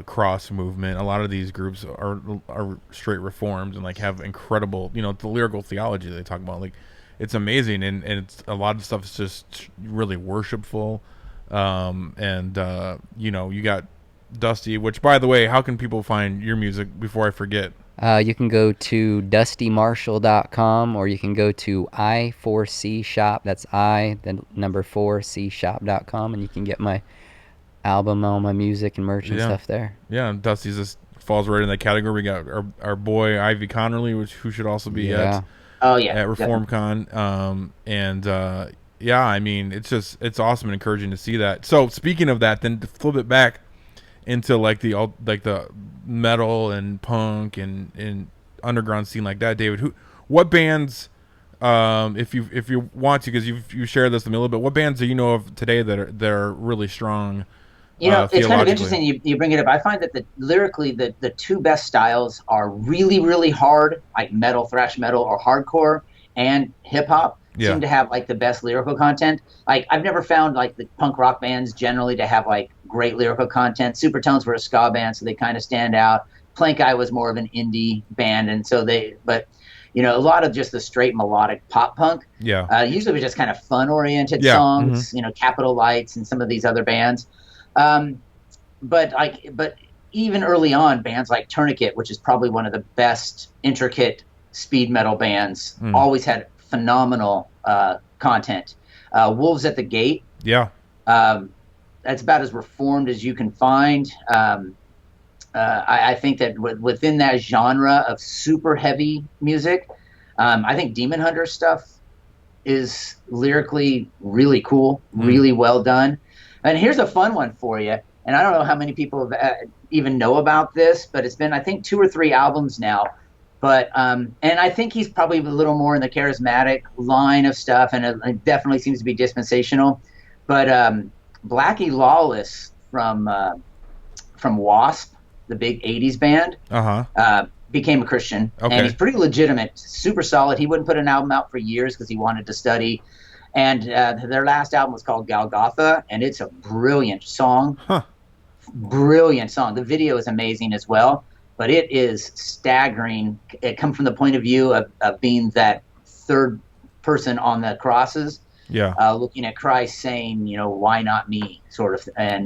Cross Movement. A lot of these groups are straight reformed and like have incredible, the lyrical theology they talk about. Like, it's amazing, and it's a lot of stuff is just really worshipful. You got Dusty, which, by the way, how can people find your music before I forget? You can go to dustymarshall.com, or you can go to I4C Shop. That's the 4cshop.com, and you can get my album, all my music and merch and stuff there. Yeah, and Dusty's just falls right in that category. We got our boy Ivy Connerly, who should also be at Oh yeah, at ReformCon. Yeah, I mean, it's awesome and encouraging to see that. So speaking of that, then to flip it back into like the metal and punk and underground scene like that, David, what bands, if you want to, because you shared this with me a little bit, what bands do you know of today that are really strong? It's kind of interesting you bring it up. I find that lyrically the two best styles are really, really hard, like metal, thrash metal, or hardcore, and hip hop seem to have like the best lyrical content. Like I've never found like the punk rock bands generally to have like great lyrical content. Supertones were a ska band, so they kind of stand out. Plank Eye was more of an indie band, and so but a lot of just the straight melodic pop punk. Usually was just kind of fun oriented songs. Capital Lights and some of these other bands. But even early on, bands like Tourniquet, which is probably one of the best intricate speed metal bands, always had phenomenal content. Wolves at the Gate. That's about as reformed as you can find. I think that within that genre of super heavy music, I think Demon Hunter stuff is lyrically really cool, really well done. And here's a fun one for you. And I don't know how many people even know about this, but it's been, I think, 2 or 3 albums now. But and I think he's probably a little more in the charismatic line of stuff, and it definitely seems to be dispensational. But Blackie Lawless from Wasp, the big '80s band, became a Christian, and he's pretty legitimate, super solid. He wouldn't put an album out for years because he wanted to study. And their last album was called Golgotha, and it's a brilliant song. Brilliant song. The video is amazing as well, but it is staggering. It comes from the point of view of being that third person on the crosses, looking at Christ saying, why not me, sort of, and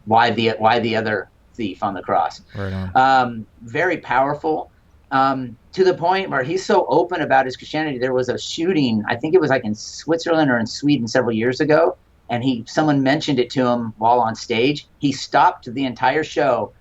why the other thief on the cross. Right on. Very powerful. To the point where he's so open about his Christianity. There was a shooting, I think it was like in Switzerland or in Sweden several years ago, and someone mentioned it to him while on stage. He stopped the entire show,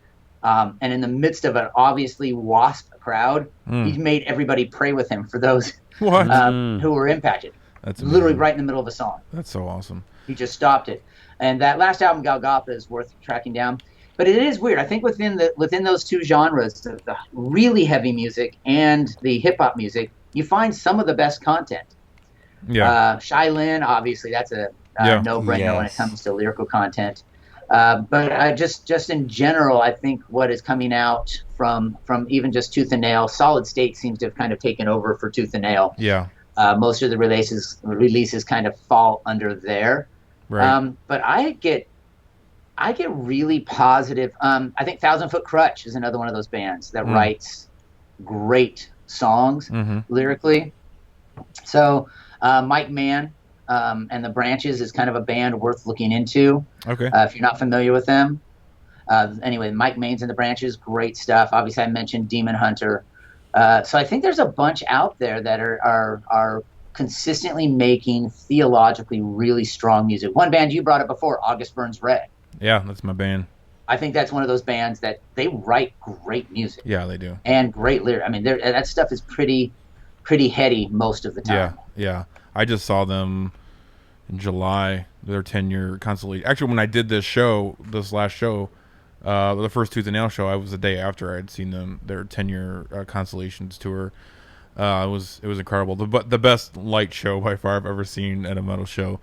and in the midst of an obviously Wasp crowd, he made everybody pray with him for those who were impacted. That's literally right in the middle of a song. That's so awesome. He just stopped it. And that last album, Golgotha, is worth tracking down. But it is weird. I think within those two genres, the really heavy music and the hip hop music, you find some of the best content. Shai Linne, obviously, that's a no-brainer when it comes to lyrical content. But I just in general, I think what is coming out from even just Tooth and Nail, Solid State seems to have kind of taken over for Tooth and Nail. Most of the releases kind of fall under there. Right. But I get really positive. I think Thousand Foot Crutch is another one of those bands that writes great songs lyrically. So Mike Mann and the Branches is kind of a band worth looking into. If you're not familiar with them. Anyway, Mike Mann's and the Branches, great stuff. Obviously, I mentioned Demon Hunter. So I think there's a bunch out there that are consistently making theologically really strong music. One band you brought up before, August Burns Red. Yeah, that's my band. I think that's one of those bands that they write great music. Yeah, they do. And great lyrics. I mean, that stuff is pretty heady most of the time. Yeah. I just saw them in July, their 10-year consolation. Actually, when I did this last show, the first Tooth and Nail show, I was the day after I had seen their 10-year consolations tour. It was incredible. The best light show by far I've ever seen at a metal show.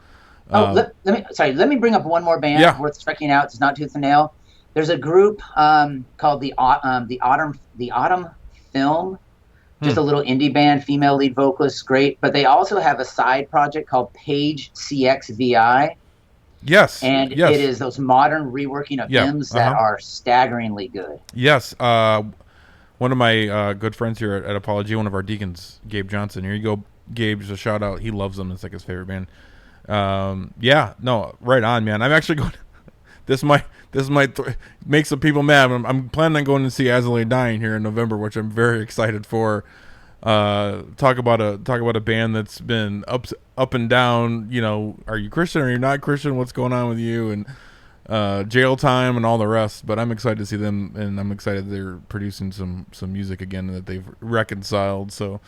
Let me bring up one more band worth checking out. It's not Tooth and Nail. There's a group called the Autumn Film, just a little indie band, female lead vocalist, great. But they also have a side project called Page CXVI. Yes, and it is those modern reworking of hymns that are staggeringly good. Yes, one of my good friends here at Apologia, one of our deacons, Gabe Johnson. Here you go, Gabe. Just a shout out. He loves them. It's like his favorite band. Right on, man. I'm actually going. This might make some people mad. I'm planning on going to see As I Lay Dying here in November, which I'm very excited for. Talk about a band that's been up and down. Are you Christian? Are you not Christian? What's going on with you? And jail time and all the rest. But I'm excited to see them, and I'm excited they're producing some music again that they've reconciled. So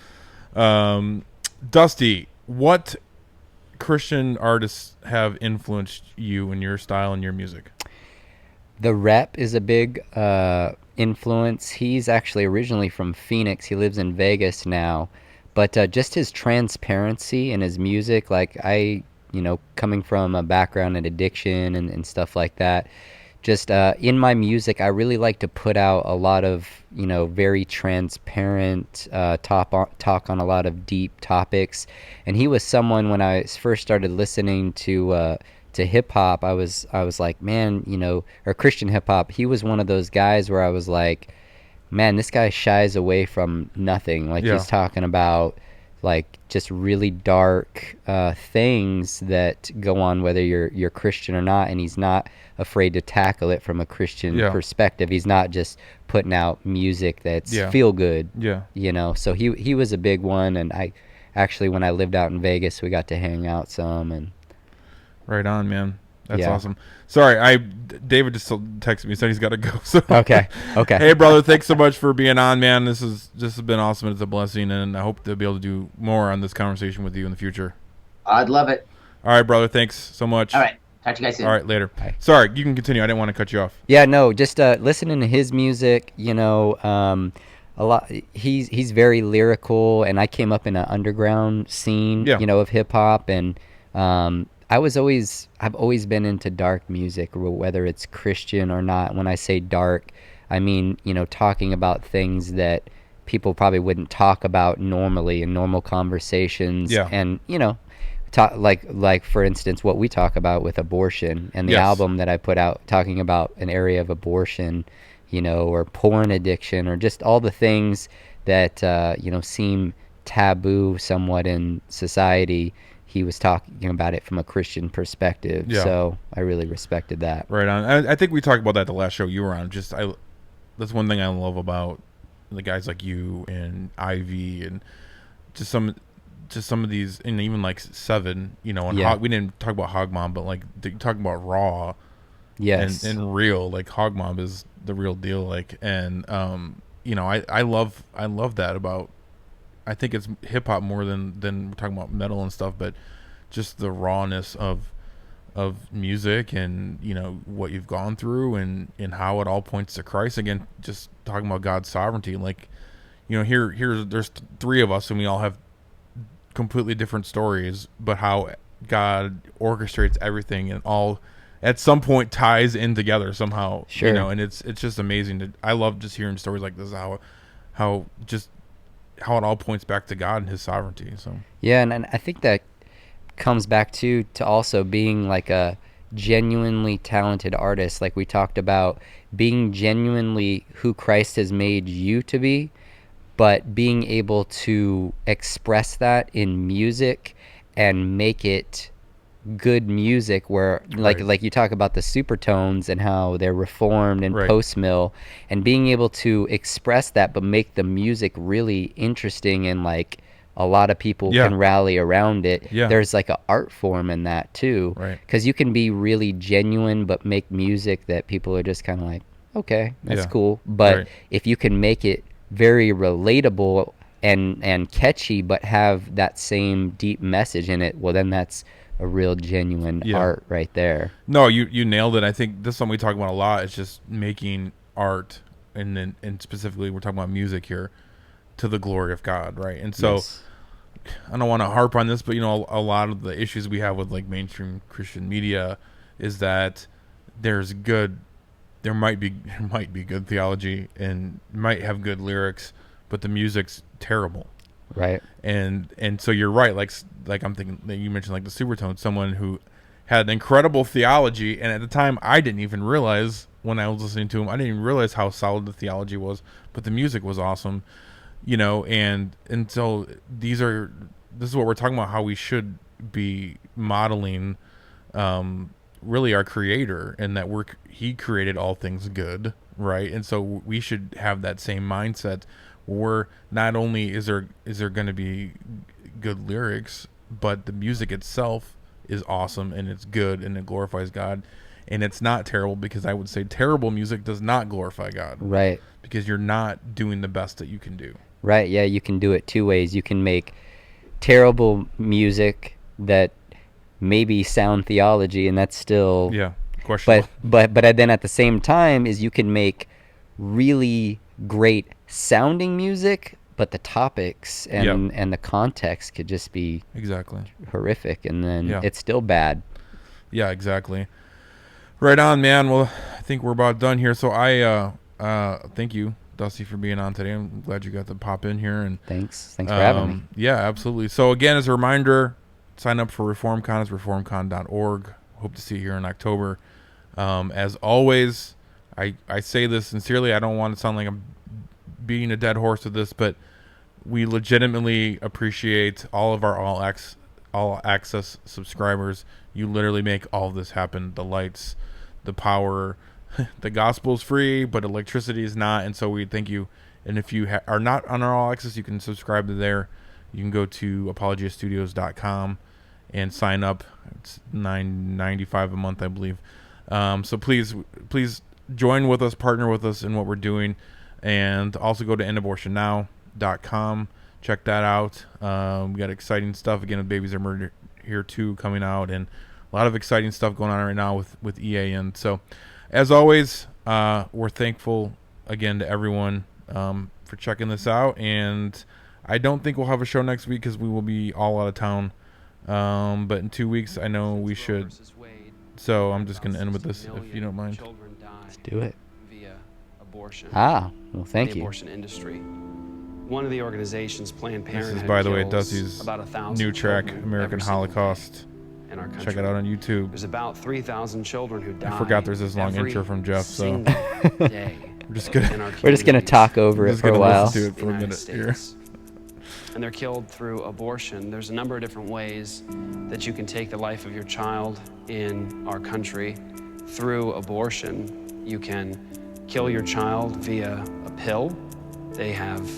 Dusty, what Christian artists have influenced you in your style and your music? The Rep is a big influence. He's actually originally from Phoenix. He lives in Vegas now. But just his transparency in his music, like coming from a background in addiction and stuff like that, just in my music, I really like to put out a lot of, very transparent talk on a lot of deep topics. And he was someone, when I first started listening to hip hop, I was like, man, or Christian hip hop, he was one of those guys where I was like, man, this guy shies away from nothing. Like he's talking about like just really dark things that go on whether you're Christian or not, and he's not afraid to tackle it from a Christian perspective. He's not just putting out music that's feel good. So he was a big one, and I actually, when I lived out in Vegas, we got to hang out some. And right on, man. That's awesome. Sorry, David just texted me, said he's got to go. So Okay. Hey, brother, thanks so much for being on, man. This has been awesome. It's a blessing, and I hope to be able to do more on this conversation with you in the future. I'd love it. All right, brother. Thanks so much. All right. Talk to you guys soon. All right, later. Bye. Sorry, you can continue. I didn't want to cut you off. Yeah, no, just listening to his music, a lot. He's very lyrical, and I came up in an underground scene, of hip hop, and I've always been into dark music, whether it's Christian or not. When I say dark, I mean, talking about things that people probably wouldn't talk about normally in normal conversations. And, talk like for instance, what we talk about with abortion, and the album that I put out talking about an area of abortion, or porn addiction, or just all the things that, seem taboo somewhat in society. He was talking about it from a Christian perspective, so I really respected that. Right on. I think we talked about that the last show you were on. That's one thing I love about the guys like you and Ivy, and just some of these, and even like Seven. We didn't talk about Hog Mom, but like talking about Raw, and real. Like Hog Mom is the real deal. Like, and I love that about. I think it's hip hop more than we're talking about metal and stuff, but just the rawness of music, and what you've gone through, and how it all points to Christ. Again, just talking about God's sovereignty. Like, there's three of us, and we all have completely different stories, but how God orchestrates everything, and all at some point ties in together somehow. Sure. And it's just amazing. I love just hearing stories like this, how it all points back to God and his sovereignty. So and I think that comes back to also being like a genuinely talented artist, like we talked about, being genuinely who Christ has made you to be, but being able to express that in music and make it good music, where like you talk about the Supertones and how they're reformed and post-mill, and being able to express that but make the music really interesting, and like a lot of people can rally around it. There's like an art form in that too, because you can be really genuine but make music that people are just kind of like, okay, that's cool, but if you can make it very relatable and catchy but have that same deep message in it, well, then that's a real genuine art right there. No, you nailed it. I think this is something we talk about a lot. It's just making art, and specifically we're talking about music here, to the glory of God, right? And so I don't want to harp on this, but a lot of the issues we have with like mainstream Christian media is that there might be good theology and might have good lyrics, but the music's terrible. Right. And so you're right. Like I'm thinking that you mentioned like the Supertones, someone who had incredible theology, and at the time I didn't even realize, when I was listening to him, I didn't even realize how solid the theology was, but the music was awesome, and so this is what we're talking about, how we should be modeling really our Creator, and that he created all things good, right? And so we should have that same mindset. Where not only is there going to be good lyrics, but the music itself is awesome, and it's good, and it glorifies God, and it's not terrible, because I would say terrible music does not glorify God, right? Because you're not doing the best that you can do. Right, yeah, you can do it two ways. You can make terrible music that maybe sound theology, and that's still questionable. But then at the same time is you can make really great sounding music, but the topics and the context could just be horrific, and then it's still bad. Yeah, exactly. Right on, man. Well, I think we're about done here. So I thank you, Dusty, for being on today. I'm glad you got to pop in here. And thanks for having me. Yeah, absolutely. So again, as a reminder, sign up for ReformCon. It's reformcon.org. Hope to see you here in October. As always, I say this sincerely. I don't want to sound like I'm beating a dead horse with this, but we legitimately appreciate all of our all access subscribers. You literally make all of this happen. The lights, the power, the gospel's free, but electricity is not. And so we thank you. And if you are not on our all access, you can subscribe to there. You can go to apologiastudios.com and sign up. It's $9.95 a month, I believe. So please join with us, partner with us in what we're doing, and also go to endabortionnow.com. Check that out. We got exciting stuff again with Babies Are Murdered Here Too coming out, and a lot of exciting stuff going on right now with EAN. So as always, we're thankful again to everyone for checking this out, and I don't think we'll have a show next week because we will be all out of town, but in 2 weeks I know we should. So I'm just going to end with this, if you don't mind. Let's do it. Via abortion. Well, thank the you. Abortion industry. One of the organizations, Planned Parenthood, This is, by the way, kills Dusty's about 1,000 new track, children American every single Holocaust. day in our country. Check it out on YouTube. There's about 3,000 children who die. I forgot there's this long every intro from Jeff, so single day we're just in gonna our We're just gonna talk over it just for a gonna while. listen to it for a United minute here. States. And they're killed through abortion. There's a number of different ways that you can take the life of your child in our country through abortion. You can kill your child via a pill. They have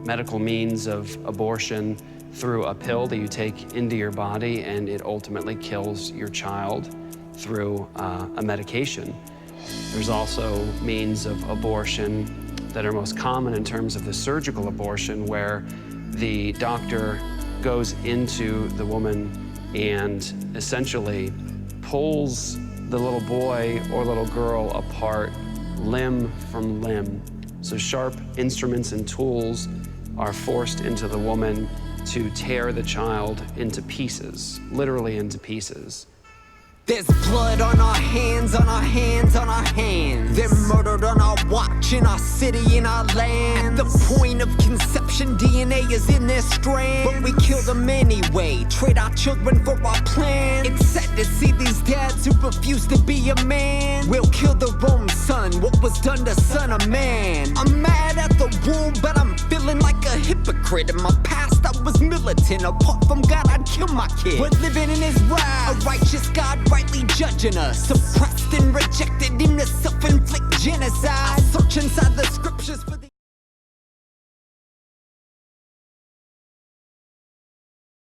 medical means of abortion through a pill that you take into your body, and it ultimately kills your child through a medication. There's also means of abortion that are most common in terms of the surgical abortion, where the doctor goes into the woman and essentially pulls the little boy or little girl apart limb from limb. So sharp instruments and tools are forced into the woman to tear the child into pieces, literally into pieces. There's blood on our hands, on our hands, on our hands. They're murdered on our watch, in our city, in our land. At the point of conception, DNA is in their strands. But we kill them anyway, trade our children for our plan. It's sad to see these dads who refuse to be a man. We'll kill their own son, what was done to son of man. I'm mad at the womb, but I'm feeling like a hypocrite. In my past, I was militant. Apart from God, I'd kill my kid. We're living in his wrath, a righteous God rightly judging us. Suppressed and rejected in a self-inflict genocide. I search inside the scriptures for